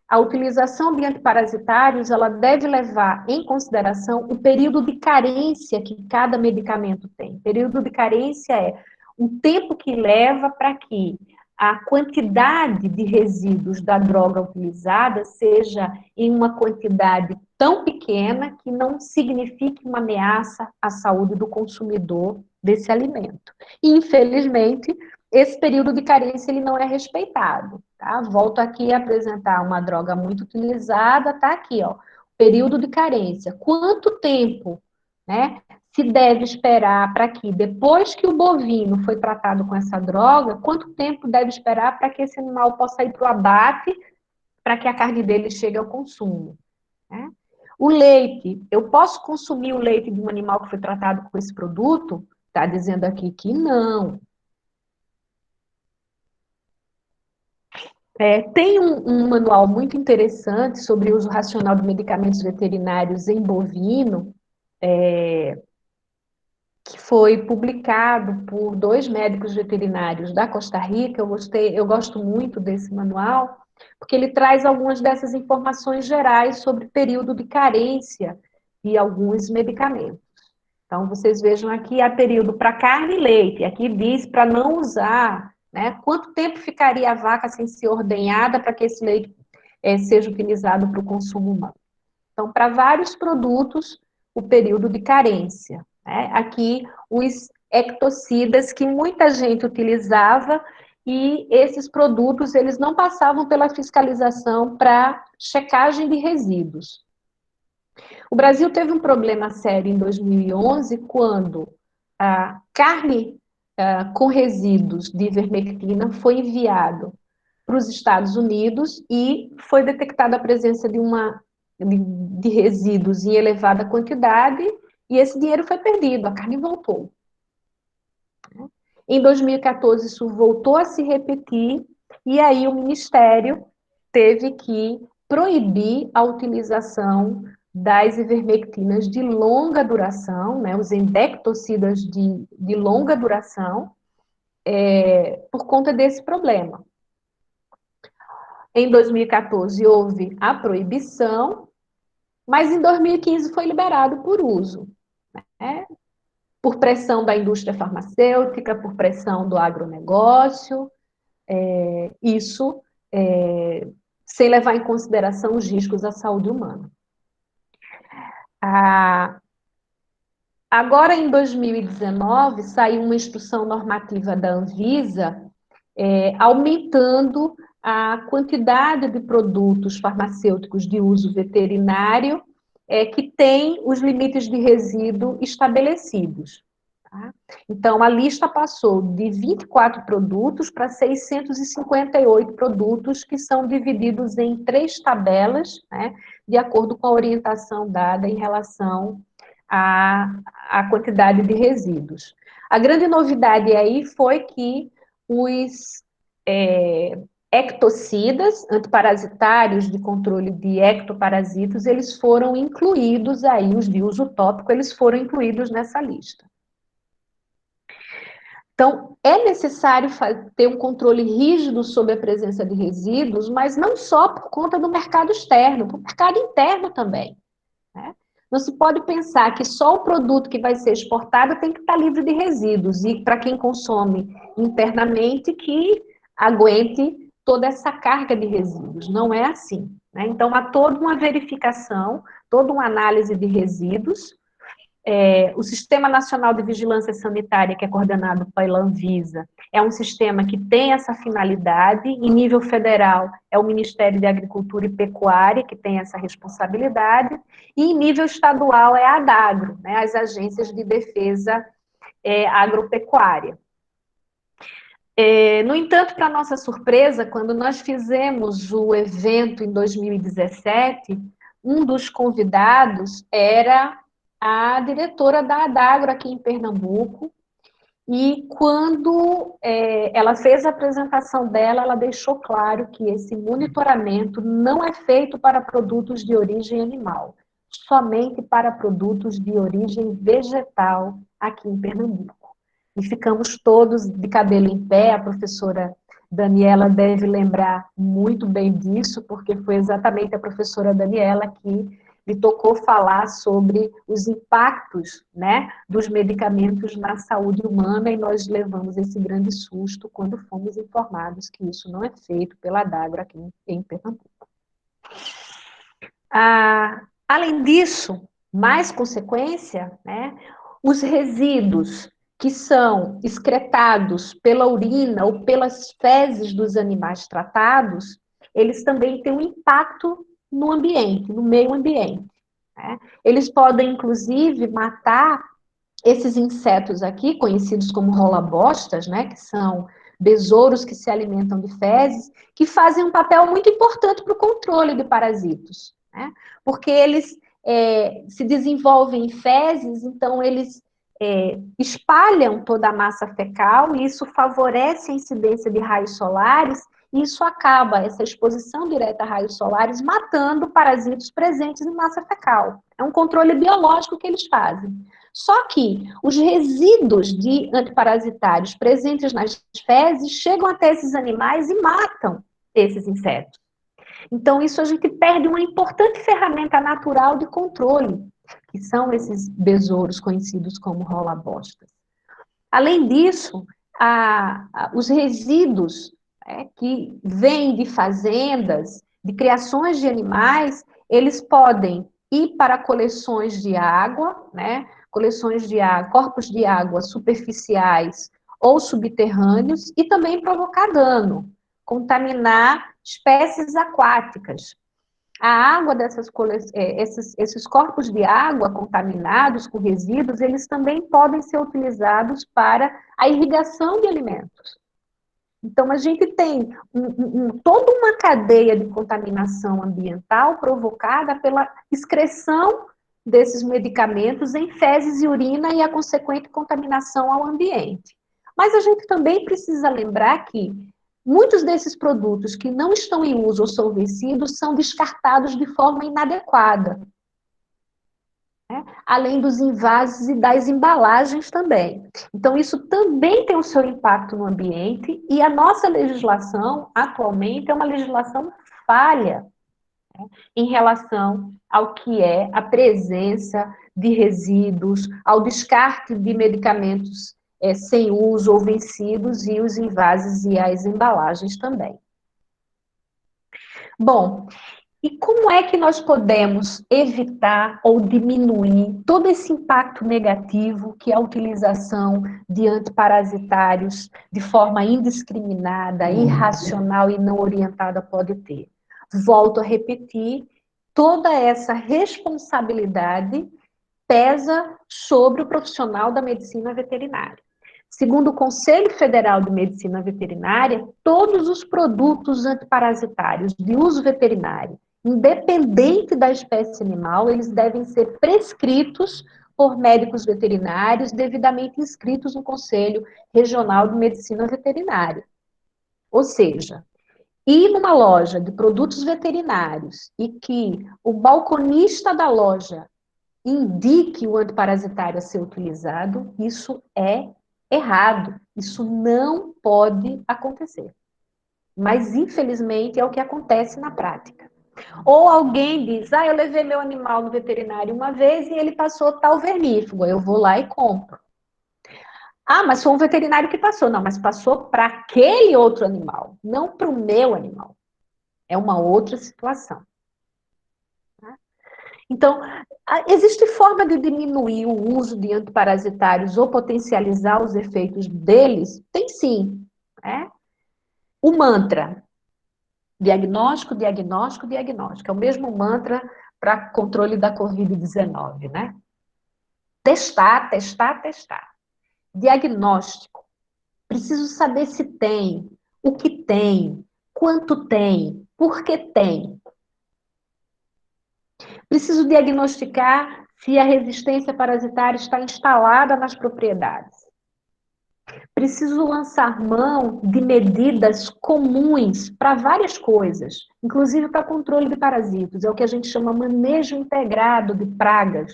a utilização de antiparasitários, ela deve levar em consideração o período de carência que cada medicamento tem. O período de carência é um tempo que leva para que a quantidade de resíduos da droga utilizada seja em uma quantidade tão pequena que não signifique uma ameaça à saúde do consumidor desse alimento. E, infelizmente, esse período de carência ele não é respeitado. Tá? Volto aqui a apresentar uma droga muito utilizada, tá aqui, ó, período de carência. Quanto tempo, né, se deve esperar para que, depois que o bovino foi tratado com essa droga, quanto tempo deve esperar para que esse animal possa ir para o abate, para que a carne dele chegue ao consumo? Né? O leite, eu posso consumir o leite de um animal que foi tratado com esse produto? Está dizendo aqui que não. Tem um manual muito interessante sobre o uso racional de medicamentos veterinários em bovino, que foi publicado por 2 médicos veterinários da Costa Rica. Eu gosto muito desse manual, porque ele traz algumas dessas informações gerais sobre período de carência de alguns medicamentos. Então, vocês vejam aqui, há período para carne e leite. Aqui diz para não usar, né? Quanto tempo ficaria a vaca sem ser ordenhada para que esse leite seja utilizado para o consumo humano? Então, para vários produtos, o período de carência. Né? Aqui, os ectocidas que muita gente utilizava e esses produtos, eles não passavam pela fiscalização para checagem de resíduos. O Brasil teve um problema sério em 2011, quando a carne com resíduos de ivermectina foi enviado para os Estados Unidos e foi detectada a presença de resíduos em elevada quantidade e esse dinheiro foi perdido, a carne voltou. Em 2014, isso voltou a se repetir e aí o Ministério teve que proibir a utilização das ivermectinas de longa duração, né, os endectocidas de longa duração, por conta desse problema. Em 2014 houve a proibição, mas em 2015 foi liberado por uso, né? Por pressão da indústria farmacêutica, por pressão do agronegócio, isso sem levar em consideração os riscos à saúde humana. Agora, em 2019, saiu uma instrução normativa da Anvisa aumentando a quantidade de produtos farmacêuticos de uso veterinário que tem os limites de resíduo estabelecidos. Tá? Então, a lista passou de 24 produtos para 658 produtos, que são divididos em 3 tabelas, né, de acordo com a orientação dada em relação à quantidade de resíduos. A grande novidade aí foi que os ectocidas, antiparasitários de controle de ectoparasitos, eles foram incluídos aí, os de uso tópico, eles foram incluídos nessa lista. Então, é necessário ter um controle rígido sobre a presença de resíduos, mas não só por conta do mercado externo, para o mercado interno também. Né? Não se pode pensar que só o produto que vai ser exportado tem que estar livre de resíduos, e para quem consome internamente, que aguente toda essa carga de resíduos. Não é assim. Né? Então, há toda uma verificação, toda uma análise de resíduos. O Sistema Nacional de Vigilância Sanitária, que é coordenado pela Anvisa, é um sistema que tem essa finalidade. Em nível federal, é o Ministério de Agricultura e Pecuária que tem essa responsabilidade, e em nível estadual é a ADAGRO, né, as agências de defesa agropecuária. No entanto, para nossa surpresa, quando nós fizemos o evento em 2017, um dos convidados era a diretora da ADAGRO aqui em Pernambuco, e quando ela fez a apresentação dela, ela deixou claro que esse monitoramento não é feito para produtos de origem animal, somente para produtos de origem vegetal aqui em Pernambuco. E ficamos todos de cabelo em pé. A professora Daniela deve lembrar muito bem disso, porque foi exatamente a professora Daniela que me tocou falar sobre os impactos, né, dos medicamentos na saúde humana, e nós levamos esse grande susto quando fomos informados que isso não é feito pela ADAGRO aqui em Pernambuco. Além disso, mais consequência, né, os resíduos que são excretados pela urina ou pelas fezes dos animais tratados, eles também têm um impacto no ambiente, no meio ambiente. Né? Eles podem, inclusive, matar esses insetos aqui, conhecidos como rola-bostas, né, que são besouros que se alimentam de fezes, que fazem um papel muito importante para o controle de parasitos, né? Porque eles se desenvolvem em fezes, então eles espalham toda a massa fecal, e isso favorece a incidência de raios solares, e isso acaba, essa exposição direta a raios solares, matando parasitos presentes em massa fecal. É um controle biológico que eles fazem. Só que os resíduos de antiparasitários presentes nas fezes chegam até esses animais e matam esses insetos. Então, isso a gente perde uma importante ferramenta natural de controle, que são esses besouros conhecidos como rola-bostas. Além disso, os resíduos que vêm de fazendas, de criações de animais, eles podem ir para coleções de água, né? Coleções de água, corpos de água superficiais ou subterrâneos, e também provocar dano, contaminar espécies aquáticas. A água esses corpos de água contaminados com resíduos, eles também podem ser utilizados para a irrigação de alimentos. Então, a gente tem toda uma cadeia de contaminação ambiental provocada pela excreção desses medicamentos em fezes e urina, e a consequente contaminação ao ambiente. Mas a gente também precisa lembrar que muitos desses produtos que não estão em uso ou são vencidos são descartados de forma inadequada, né? Além dos envases e das embalagens também. Então, isso também tem o seu impacto no ambiente, e a nossa legislação, atualmente, é uma legislação falha, né, em relação ao que é a presença de resíduos, ao descarte de medicamentos sem uso ou vencidos, e os envases e as embalagens também. Bom, e como é que nós podemos evitar ou diminuir todo esse impacto negativo que a utilização de antiparasitários de forma indiscriminada, irracional e não orientada pode ter? Volto a repetir, toda essa responsabilidade pesa sobre o profissional da medicina veterinária. Segundo o Conselho Federal de Medicina Veterinária, todos os produtos antiparasitários de uso veterinário, independente da espécie animal, eles devem ser prescritos por médicos veterinários devidamente inscritos no Conselho Regional de Medicina Veterinária. Ou seja, ir numa loja de produtos veterinários e que o balconista da loja indique o antiparasitário a ser utilizado, isso é errado. Isso não pode acontecer. Mas, infelizmente, é o que acontece na prática. Ou alguém diz, eu levei meu animal no veterinário uma vez e ele passou tal vermífugo, eu vou lá e compro. Mas foi um veterinário que passou. Não, mas passou para aquele outro animal, não para o meu animal. É uma outra situação. Então, existe forma de diminuir o uso de antiparasitários ou potencializar os efeitos deles? Tem sim. O mantra, diagnóstico, diagnóstico, diagnóstico. É o mesmo mantra para controle da Covid-19, né? Testar, testar, testar. Diagnóstico. Preciso saber se tem, o que tem, quanto tem, por que tem. Preciso diagnosticar se a resistência parasitária está instalada nas propriedades. Preciso lançar mão de medidas comuns para várias coisas, inclusive para controle de parasitos. É o que a gente chama manejo integrado de pragas.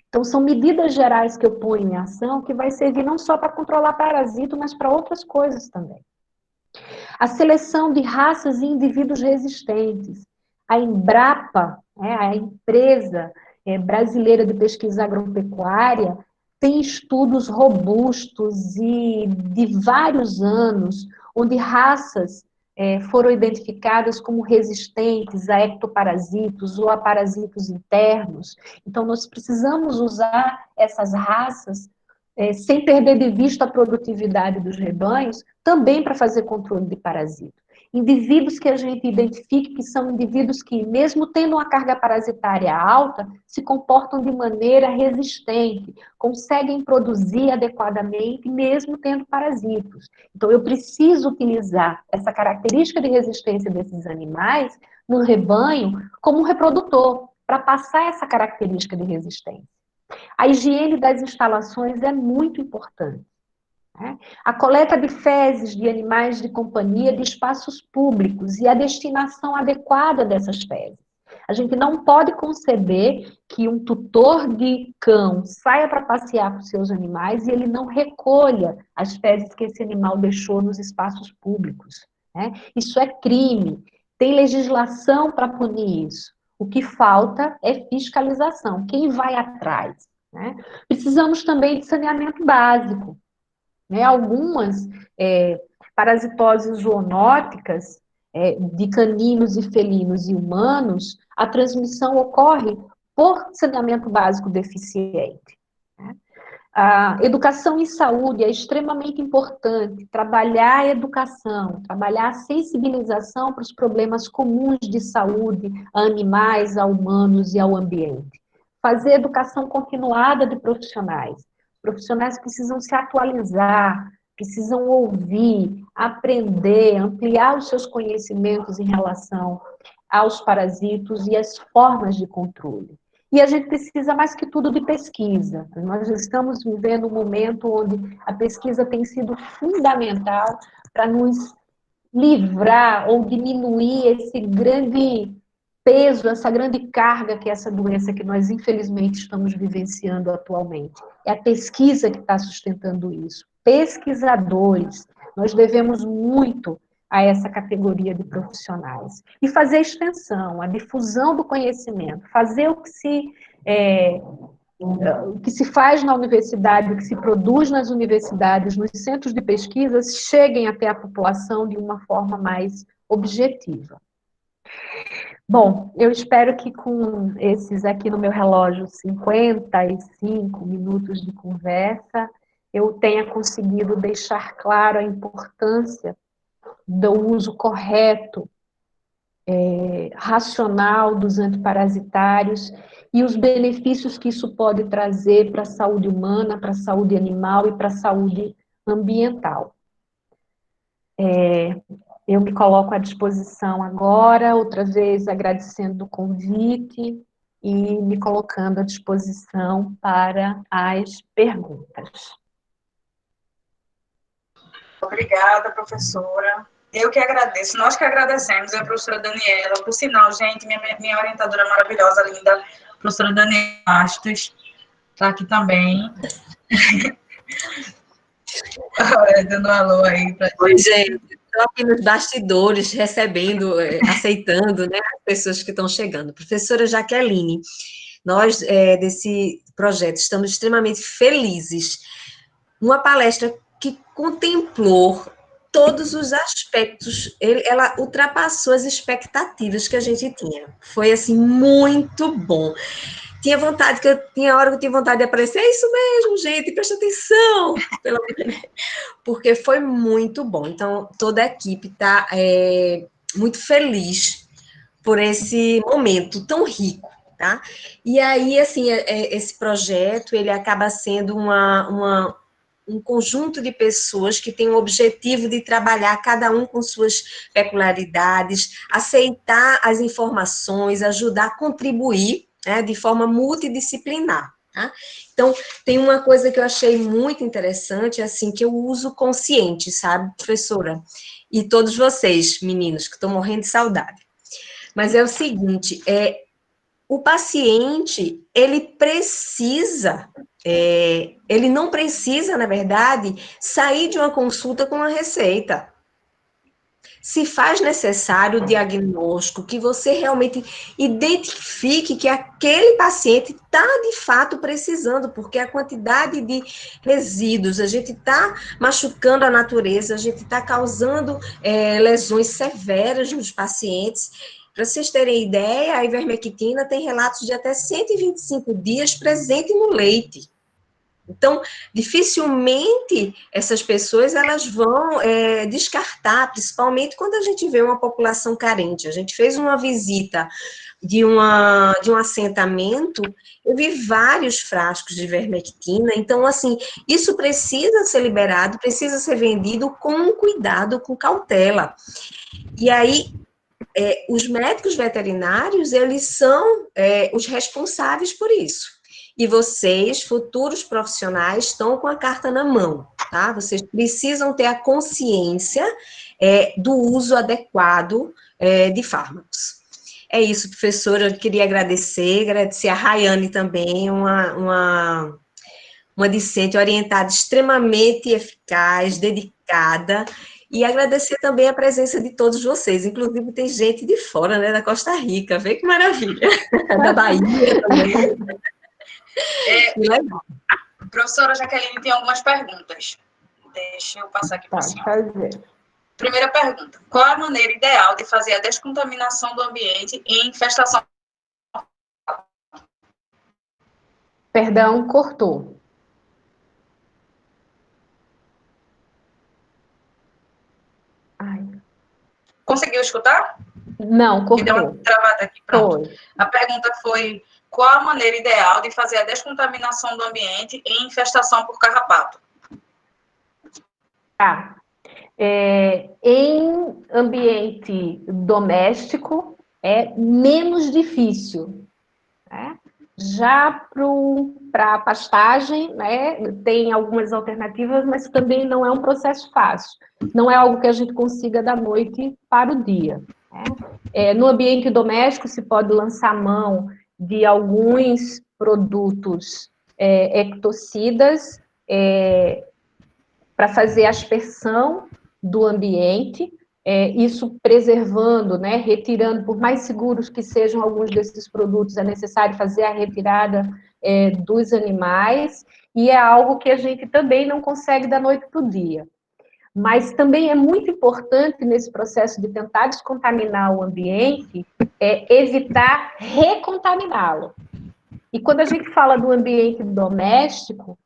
Então, são medidas gerais que eu ponho em ação que vai servir não só para controlar parasito, mas para outras coisas também. A seleção de raças e indivíduos resistentes. A Embrapa, a empresa brasileira de pesquisa agropecuária, tem estudos robustos e de vários anos, onde raças foram identificadas como resistentes a ectoparasitos ou a parasitos internos. Então, nós precisamos usar essas raças sem perder de vista a produtividade dos rebanhos, também para fazer controle de parasito. Indivíduos que a gente identifique que são indivíduos que, mesmo tendo uma carga parasitária alta, se comportam de maneira resistente, conseguem produzir adequadamente, mesmo tendo parasitos. Então, eu preciso utilizar essa característica de resistência desses animais no rebanho como um reprodutor, para passar essa característica de resistência. A higiene das instalações é muito importante. A coleta de fezes de animais de companhia de espaços públicos e a destinação adequada dessas fezes. A gente não pode conceber que um tutor de cão saia para passear com seus animais e ele não recolha as fezes que esse animal deixou nos espaços públicos. Isso é crime. Tem legislação para punir isso. O que falta é fiscalização. Quem vai atrás? Precisamos também de saneamento básico. Algumas parasitoses zoonóticas de caninos e felinos e humanos, a transmissão ocorre por saneamento básico deficiente. A educação em saúde é extremamente importante, trabalhar a educação, trabalhar a sensibilização para os problemas comuns de saúde a animais, a humanos e ao ambiente. Fazer educação continuada de profissionais. Profissionais precisam se atualizar, precisam ouvir, aprender, ampliar os seus conhecimentos em relação aos parasitos e as formas de controle. E a gente precisa, mais que tudo, de pesquisa. Nós estamos vivendo um momento onde a pesquisa tem sido fundamental para nos livrar ou diminuir esse grande peso, essa grande carga que é essa doença que nós, infelizmente, estamos vivenciando atualmente. É a pesquisa que está sustentando isso. Pesquisadores. Nós devemos muito a essa categoria de profissionais. E fazer a extensão, a difusão do conhecimento, fazer o que se o que se faz na universidade, o que se produz nas universidades, nos centros de pesquisa, cheguem até a população de uma forma mais objetiva. Bom, eu espero que com esses aqui no meu relógio 55 minutos de conversa, eu tenha conseguido deixar claro a importância do uso correto, racional dos antiparasitários e os benefícios que isso pode trazer para a saúde humana, para a saúde animal e para a saúde ambiental. Eu me coloco à disposição agora, outra vez agradecendo o convite e me colocando à disposição para as perguntas.
Obrigada, professora. Eu que agradeço, nós que agradecemos, a professora Daniela, por sinal, gente, minha orientadora maravilhosa, linda, professora Daniela Bastos, está aqui também. Dando um alô aí para
Oi, gente, estou aqui nos bastidores, recebendo, aceitando, né, as pessoas que estão chegando. Professora Jaqueline, nós, desse projeto, estamos extremamente felizes. Uma palestra que contemplou todos os aspectos, ela ultrapassou as expectativas que a gente tinha. Foi, assim, muito bom. Tinha hora que eu tinha vontade de aparecer, é isso mesmo, gente, presta atenção, porque foi muito bom. Então, toda a equipe está muito feliz por esse momento tão rico, tá? E aí, assim, esse projeto, ele acaba sendo um conjunto de pessoas que tem o objetivo de trabalhar, cada um com suas peculiaridades, aceitar as informações, ajudar a contribuir, né, de forma multidisciplinar. Tá? Então, tem uma coisa que eu achei muito interessante, assim, que eu uso consciente, sabe, professora? E todos vocês, meninos, que estão morrendo de saudade. Mas é o seguinte, o paciente, ele não precisa, na verdade, sair de uma consulta com uma receita. Se faz necessário o diagnóstico, que você realmente identifique que aquele paciente está, de fato, precisando, porque a quantidade de resíduos, a gente está machucando a natureza, a gente está causando lesões severas nos pacientes. Para vocês terem ideia, a ivermectina tem relatos de até 125 dias presente no leite. Então, dificilmente essas pessoas elas vão descartar, principalmente quando a gente vê uma população carente. A gente fez uma visita de um assentamento, eu vi vários frascos de ivermectina, então, assim, isso precisa ser liberado, precisa ser vendido com cuidado, com cautela. E aí, os médicos veterinários, eles são os responsáveis por isso. E vocês, futuros profissionais, estão com a carta na mão, tá? Vocês precisam ter a consciência do uso adequado de fármacos. É isso, professora, eu queria agradecer a Rayane também, uma discente orientada extremamente eficaz, dedicada, e agradecer também a presença de todos vocês, inclusive tem gente de fora, né, da Costa Rica, vê que maravilha, da Bahia também.
Legal. Professora Jaqueline, tem algumas perguntas. Deixa eu passar aqui para o senhor. Primeira pergunta. Qual a maneira ideal de fazer a descontaminação do ambiente em infestação?
Perdão, cortou. Ai.
Conseguiu escutar?
Não, cortou.
Que deu uma travada aqui. Pronto. A pergunta foi: qual a maneira ideal de fazer a descontaminação do ambiente em infestação por carrapato?
Em ambiente doméstico é menos difícil, né? Já para a pastagem, né, tem algumas alternativas, mas também não é um processo fácil. Não é algo que a gente consiga da noite para o dia. Né? No ambiente doméstico, se pode lançar mão de alguns produtos ectocidas para fazer a aspersão do ambiente, isso preservando, né, retirando, por mais seguros que sejam alguns desses produtos, é necessário fazer a retirada dos animais, e é algo que a gente também não consegue da noite para o dia. Mas também é muito importante nesse processo de tentar descontaminar o ambiente, evitar recontaminá-lo. E quando a gente fala do ambiente doméstico,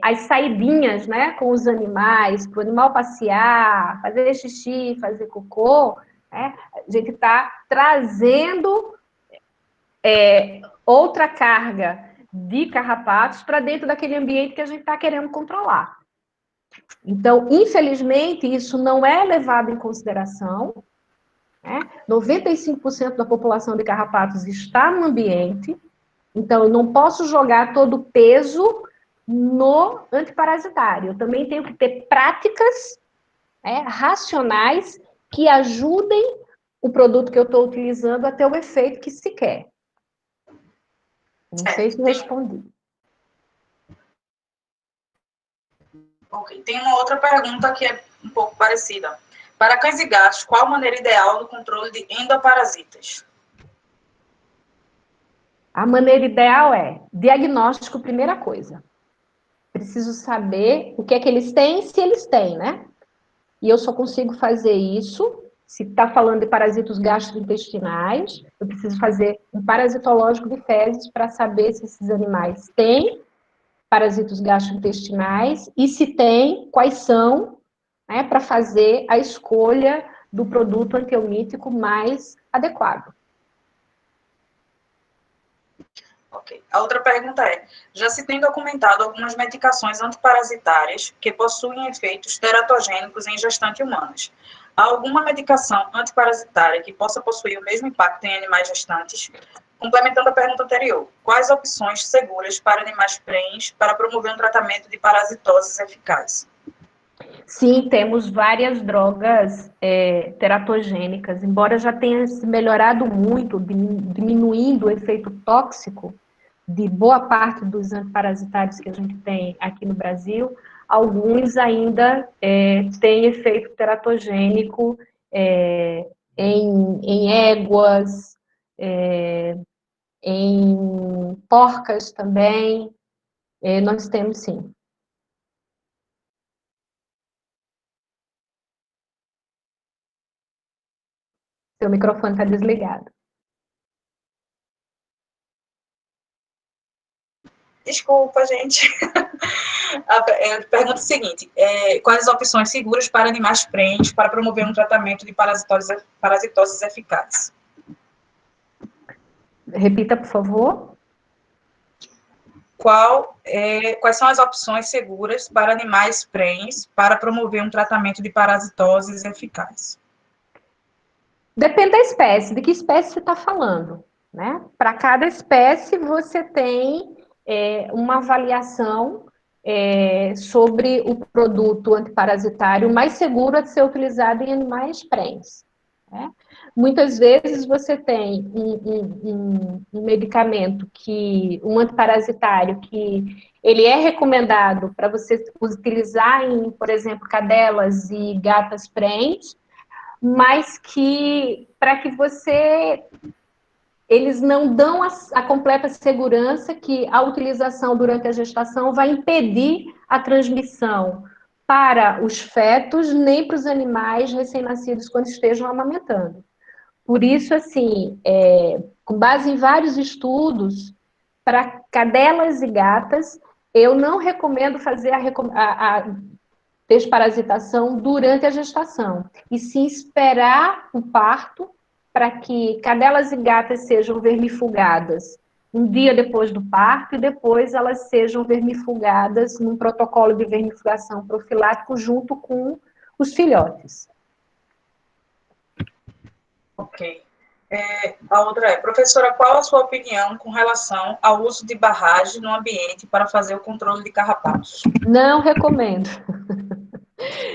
as saidinhas, né, com os animais, para o animal passear, fazer xixi, fazer cocô, né, a gente está trazendo outra carga de carrapatos para dentro daquele ambiente que a gente está querendo controlar. Então, infelizmente, isso não é levado em consideração, né? 95% da população de carrapatos está no ambiente, então eu não posso jogar todo o peso no antiparasitário. Eu também tenho que ter práticas, racionais que ajudem o produto que eu estou utilizando a ter o efeito que se quer. Não sei se respondi.
Ok. Tem uma outra pergunta que é um pouco parecida. Para cães e gatos, qual a maneira ideal do controle de endoparasitas?
A maneira ideal é diagnóstico, primeira coisa. Preciso saber o que é que eles têm, se eles têm, né? E eu só consigo fazer isso se está falando de parasitos gastrointestinais. Eu preciso fazer um parasitológico de fezes para saber se esses animais têm parasitos gastrointestinais e se tem, quais são, né, para fazer a escolha do produto antielmítico mais adequado.
Ok. A outra pergunta é, já se tem documentado algumas medicações antiparasitárias que possuem efeitos teratogênicos em gestantes humanas. Há alguma medicação antiparasitária que possa possuir o mesmo impacto em animais gestantes? Complementando a pergunta anterior, quais opções seguras para animais prenhes para promover um tratamento de parasitoses eficaz?
Sim, temos várias drogas teratogênicas, embora já tenha se melhorado muito, diminuindo o efeito tóxico de boa parte dos antiparasitários que a gente tem aqui no Brasil, alguns ainda têm efeito teratogênico em éguas, em porcas também, nós temos sim. Seu microfone está desligado.
Desculpa, gente. A pergunta é a seguinte, quais as opções seguras para animais prenhes para promover um tratamento de parasitoses eficaz?
Repita, por favor.
Quais são as opções seguras para animais prenhes para promover um tratamento de parasitoses eficaz?
Depende da espécie, de que espécie você está falando, né? Para cada espécie, você tem uma avaliação sobre o produto antiparasitário mais seguro a ser utilizado em animais prenhes, né? Muitas vezes você tem um medicamento um antiparasitário que ele é recomendado para você utilizar em, por exemplo, cadelas e gatas prenhes, mas que para que eles não dão a completa segurança que a utilização durante a gestação vai impedir a transmissão para os fetos, nem para os animais recém-nascidos quando estejam amamentando. Por isso, assim, com base em vários estudos, para cadelas e gatas, eu não recomendo fazer a desparasitação durante a gestação, e sim esperar o parto para que cadelas e gatas sejam vermifugadas um dia depois do parto e depois elas sejam vermifugadas num protocolo de vermifugação profilático junto com os filhotes.
Ok. A outra é, professora, qual a sua opinião com relação ao uso de barragem no ambiente para fazer o controle de carrapatos?
Não recomendo.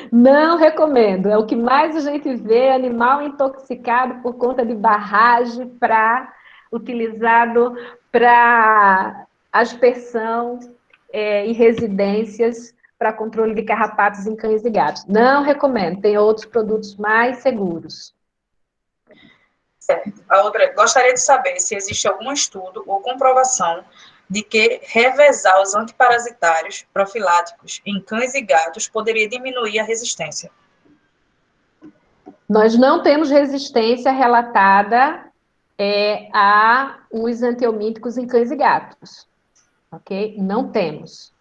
Não recomendo. É o que mais a gente vê, animal intoxicado por conta de barragem utilizado para aspersão e residências para controle de carrapatos em cães e gatos. Não recomendo. Tem outros produtos mais seguros.
Certo. A outra, gostaria de saber se existe algum estudo ou comprovação de que revezar os antiparasitários profiláticos em cães e gatos poderia diminuir a resistência.
Nós não temos resistência relatada a os antihelmínticos em cães e gatos, ok? Não temos.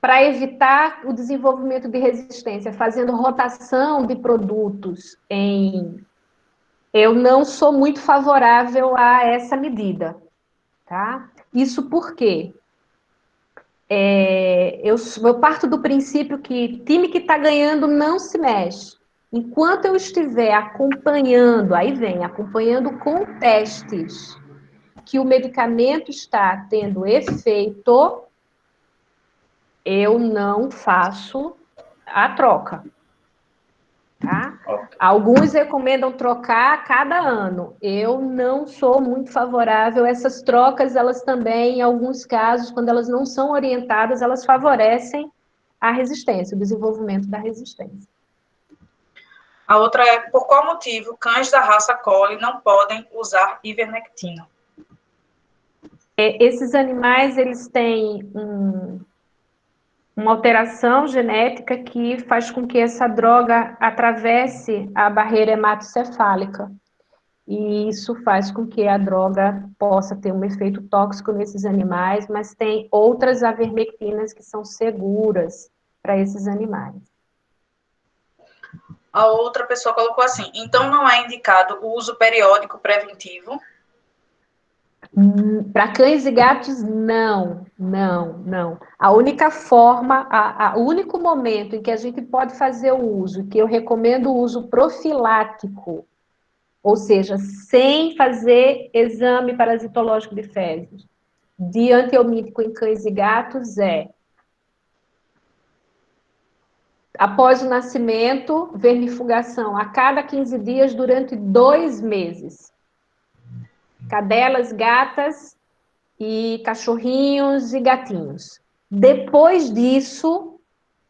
Para evitar o desenvolvimento de resistência, fazendo rotação de produtos eu não sou muito favorável a essa medida, tá? Isso porque eu parto do princípio que time que está ganhando não se mexe. Enquanto eu estiver acompanhando, acompanhando com testes que o medicamento está tendo efeito, eu não faço a troca, tá? Alguns recomendam trocar a cada ano. Eu não sou muito favorável. Essas trocas, elas também, em alguns casos, quando elas não são orientadas, elas favorecem a resistência, o desenvolvimento da resistência.
A outra é, por qual motivo cães da raça Collie não podem usar ivermectina?
Esses animais, eles têm uma alteração genética que faz com que essa droga atravesse a barreira hematocefálica. E isso faz com que a droga possa ter um efeito tóxico nesses animais, mas tem outras avermectinas que são seguras para esses animais.
A outra pessoa colocou assim, então não é indicado o uso periódico preventivo?
Para cães e gatos, não. A única forma, o único momento em que a gente pode fazer o uso, que eu recomendo o uso profilático, ou seja, sem fazer exame parasitológico de fezes, de antihelmíntico em cães e gatos, após o nascimento, vermifugação a cada 15 dias durante 2 meses. Cadelas, gatas e cachorrinhos e gatinhos. Depois disso,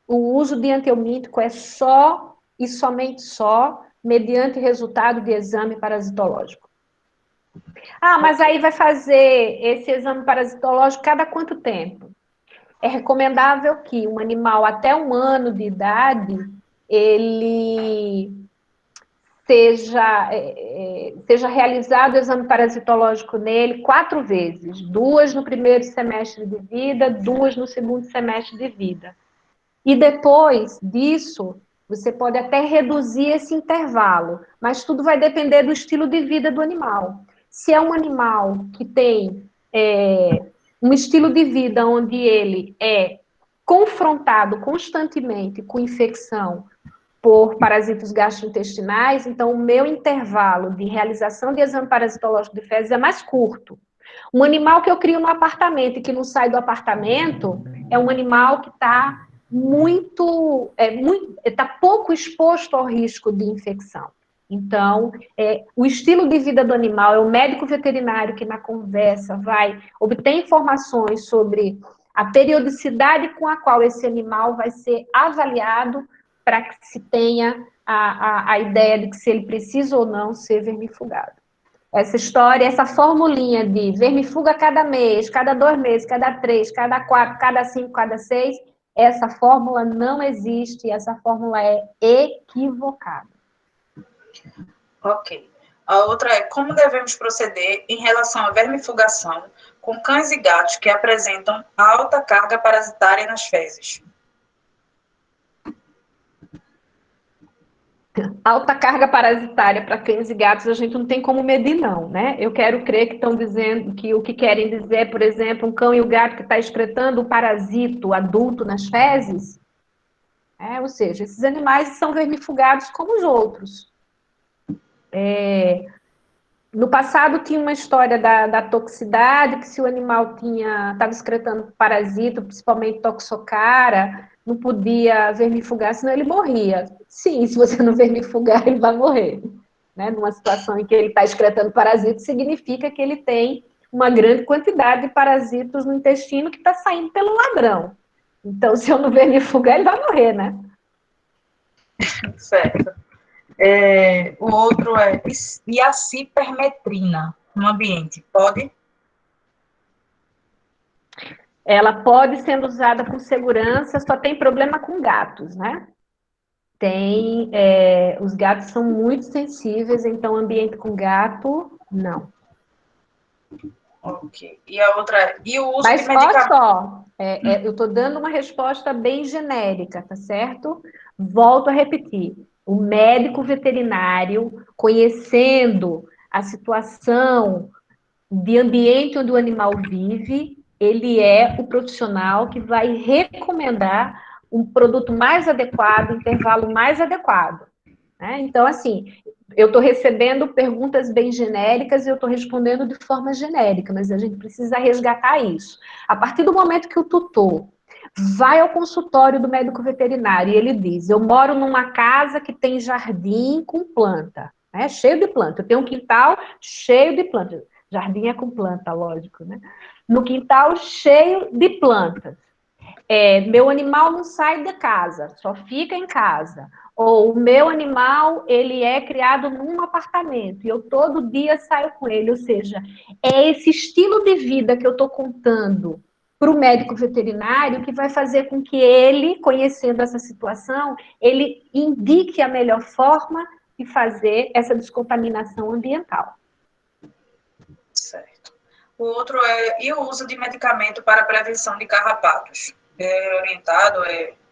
o uso de antihelmíntico é só e somente só mediante resultado de exame parasitológico. Mas aí vai fazer esse exame parasitológico cada quanto tempo? É recomendável que um animal até 1 ano de idade, ele seja realizado o exame parasitológico nele 4 vezes, 2 no primeiro semestre de vida, 2 no segundo semestre de vida. E depois disso, você pode até reduzir esse intervalo, mas tudo vai depender do estilo de vida do animal. Se é um animal que tem um estilo de vida onde ele é confrontado constantemente com infecção por parasitas gastrointestinais, então o meu intervalo de realização de exame parasitológico de fezes é mais curto. Um animal que eu crio no apartamento e que não sai do apartamento é um animal que está está pouco exposto ao risco de infecção. Então, o estilo de vida do animal é o médico veterinário que na conversa vai obter informações sobre a periodicidade com a qual esse animal vai ser avaliado para que se tenha a ideia de que se ele precisa ou não ser vermifugado. Essa história, essa formulinha de vermifuga cada mês, cada 2 meses, cada 3, cada 4, cada 5, cada 6, essa fórmula não existe, essa fórmula é equivocada.
Ok. A outra é, como devemos proceder em relação à vermifugação com cães e gatos que apresentam alta carga parasitária nas fezes?
Alta carga parasitária para cães e gatos, a gente não tem como medir, não, né? Eu quero crer que estão dizendo que o que querem dizer, por exemplo, um cão e o gato que está excretando o parasito adulto nas fezes, ou seja, esses animais são vermifugados como os outros. No passado tinha uma história da toxicidade, que se o animal estava excretando parasito, principalmente toxocara, não podia vermifugar, senão ele morria. Sim, se você não vermifugar, ele vai morrer. Né? Numa situação em que ele está excretando parasito, significa que ele tem uma grande quantidade de parasitos no intestino que está saindo pelo ladrão. Então, se eu não vermifugar, ele vai morrer, né?
Certo. O outro é, e a cipermetrina? no ambiente? Pode?
Ela pode ser usada com segurança, só tem problema com gatos, né? Os gatos são muito sensíveis, então ambiente com gato, não.
Ok. E a outra, e o uso
Mas
de medicamentos?
olha só, eu estou dando uma resposta bem genérica, tá certo? Volto a repetir. O médico veterinário, conhecendo a situação de ambiente onde o animal vive, ele é o profissional que vai recomendar um produto mais adequado, um intervalo mais adequado, né? Então, assim, eu estou recebendo perguntas bem genéricas e eu estou respondendo de forma genérica, mas a gente precisa resgatar isso. A partir do momento que o tutor vai ao consultório do médico veterinário e ele diz: eu moro numa casa que tem jardim com planta, né? Cheio de planta. Eu tenho um quintal cheio de planta. Jardim é com planta, lógico, né? No quintal cheio de plantas. Meu animal não sai de casa, só fica em casa. Ou o meu animal, ele é criado num apartamento e eu todo dia saio com ele. Ou seja, é esse estilo de vida que eu estou contando para o médico veterinário que vai fazer com que ele, conhecendo essa situação, ele indique a melhor forma de fazer essa descontaminação ambiental.
Certo. O outro e o uso de medicamento para prevenção de carrapatos? É orientado?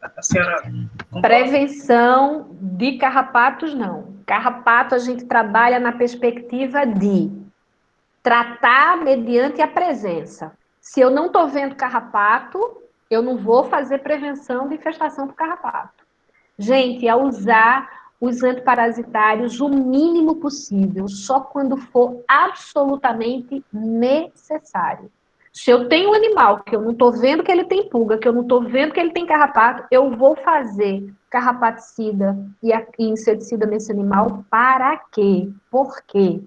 A senhora concorda?
Prevenção de carrapatos, não. Carrapato a gente trabalha na perspectiva de tratar mediante a presença. Se eu não estou vendo carrapato, eu não vou fazer prevenção de infestação por carrapato. Gente, é usar os antiparasitários o mínimo possível, só quando for absolutamente necessário. Se eu tenho um animal que eu não estou vendo que ele tem pulga, que eu não estou vendo que ele tem carrapato, eu vou fazer carrapaticida e inseticida nesse animal para quê? Por quê?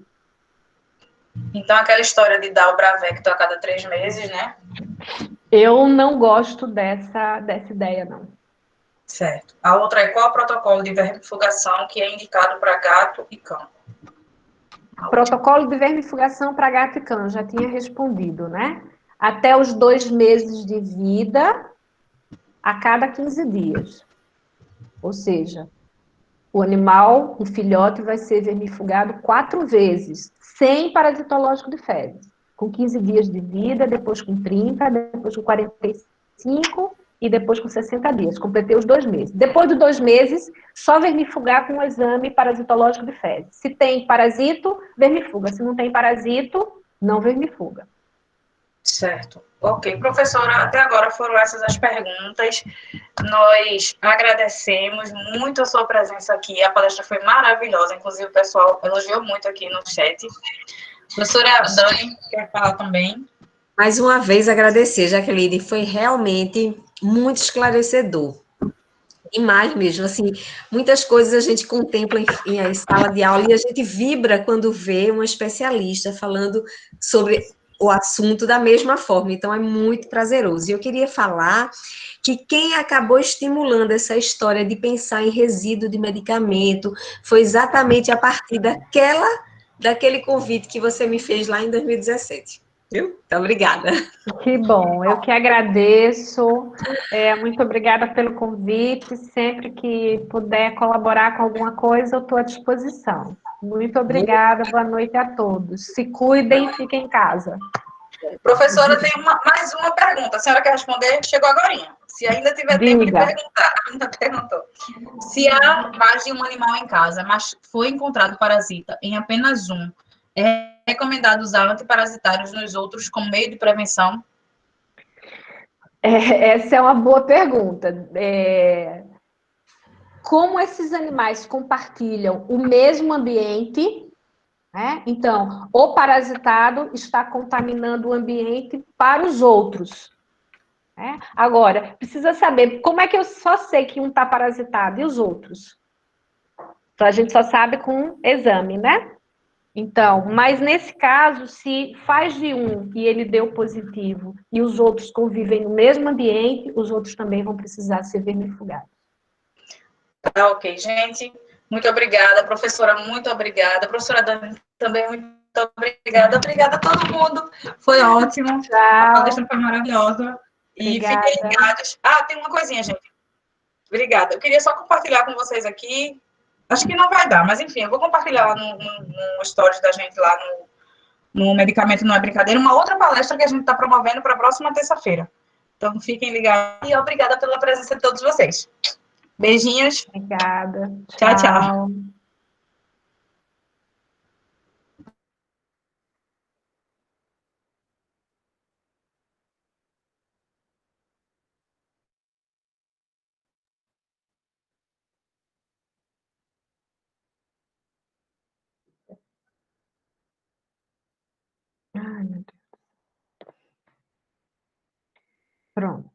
Então, aquela história de dar o Bravecto a cada 3 meses, né?
Eu não gosto dessa ideia, não.
Certo. A outra é qual o protocolo de vermifugação que é indicado para gato e cão?
Protocolo de vermifugação para gato e cão, já tinha respondido, né? Até os 2 meses de vida, a cada 15 dias. Ou seja, o animal, o filhote, vai ser vermifugado 4 vezes, sem parasitológico de fezes. Com 15 dias de vida, depois com 30, depois com 45 e depois com 60 dias. Completei os 2 meses. Depois de 2 meses, só vermifugar com um exame parasitológico de fezes. Se tem parasito, vermifuga. Se não tem parasito, não vermifuga.
Certo. Ok. Professora, até agora foram essas as perguntas. Nós agradecemos muito a sua presença aqui. A palestra foi maravilhosa. Inclusive, o pessoal elogiou muito aqui no chat. Professora Dani, quer falar também?
Mais uma vez, agradecer, Jaqueline. Foi realmente muito esclarecedor. Demais mesmo, assim, muitas coisas a gente contempla em sala de aula e a gente vibra quando vê um especialista falando sobre o assunto da mesma forma, então é muito prazeroso. E eu queria falar que quem acabou estimulando essa história de pensar em resíduo de medicamento foi exatamente a partir daquele convite que você me fez lá em 2017. Viu? Muito obrigada.
Que bom, eu que agradeço. Muito obrigada pelo convite. Sempre que puder colaborar com alguma coisa, eu estou à disposição. Muito obrigada, boa noite a todos. Se cuidem e fiquem em casa.
Professora, tem mais uma pergunta. A senhora quer responder? Chegou agorinha. Se ainda tiver tempo de perguntar, ainda perguntou. Se há mais de um animal em casa, mas foi encontrado parasita em apenas um, é recomendado usar antiparasitários nos outros como meio de prevenção?
Essa é uma boa pergunta. Como esses animais compartilham o mesmo ambiente, né? Então, o parasitado está contaminando o ambiente para os outros. Né? Agora, precisa saber como é que eu só sei que um está parasitado e os outros? Então, a gente só sabe com exame, né? Então, mas nesse caso, se faz de um e ele deu positivo e os outros convivem no mesmo ambiente, os outros também vão precisar ser vermifugados.
Tá, ok, gente. Muito obrigada. Professora, muito obrigada. Professora Dani, também muito obrigada. Obrigada a todo mundo. Foi ótimo.
Tchau.
A palestra foi maravilhosa. E
Obrigada.
fiquem ligados. Ah, tem uma coisinha, gente. Obrigada. Eu queria só compartilhar com vocês aqui. Acho que não vai dar, mas enfim, eu vou compartilhar lá no stories da gente lá no Medicamento Não é Brincadeira, uma outra palestra que a gente está promovendo para a próxima terça-feira. Então, fiquem ligados. E obrigada pela presença de todos vocês. Beijinhos.
Obrigada.
Tchau, tchau.
Tchau. Ai, meu Deus. Pronto.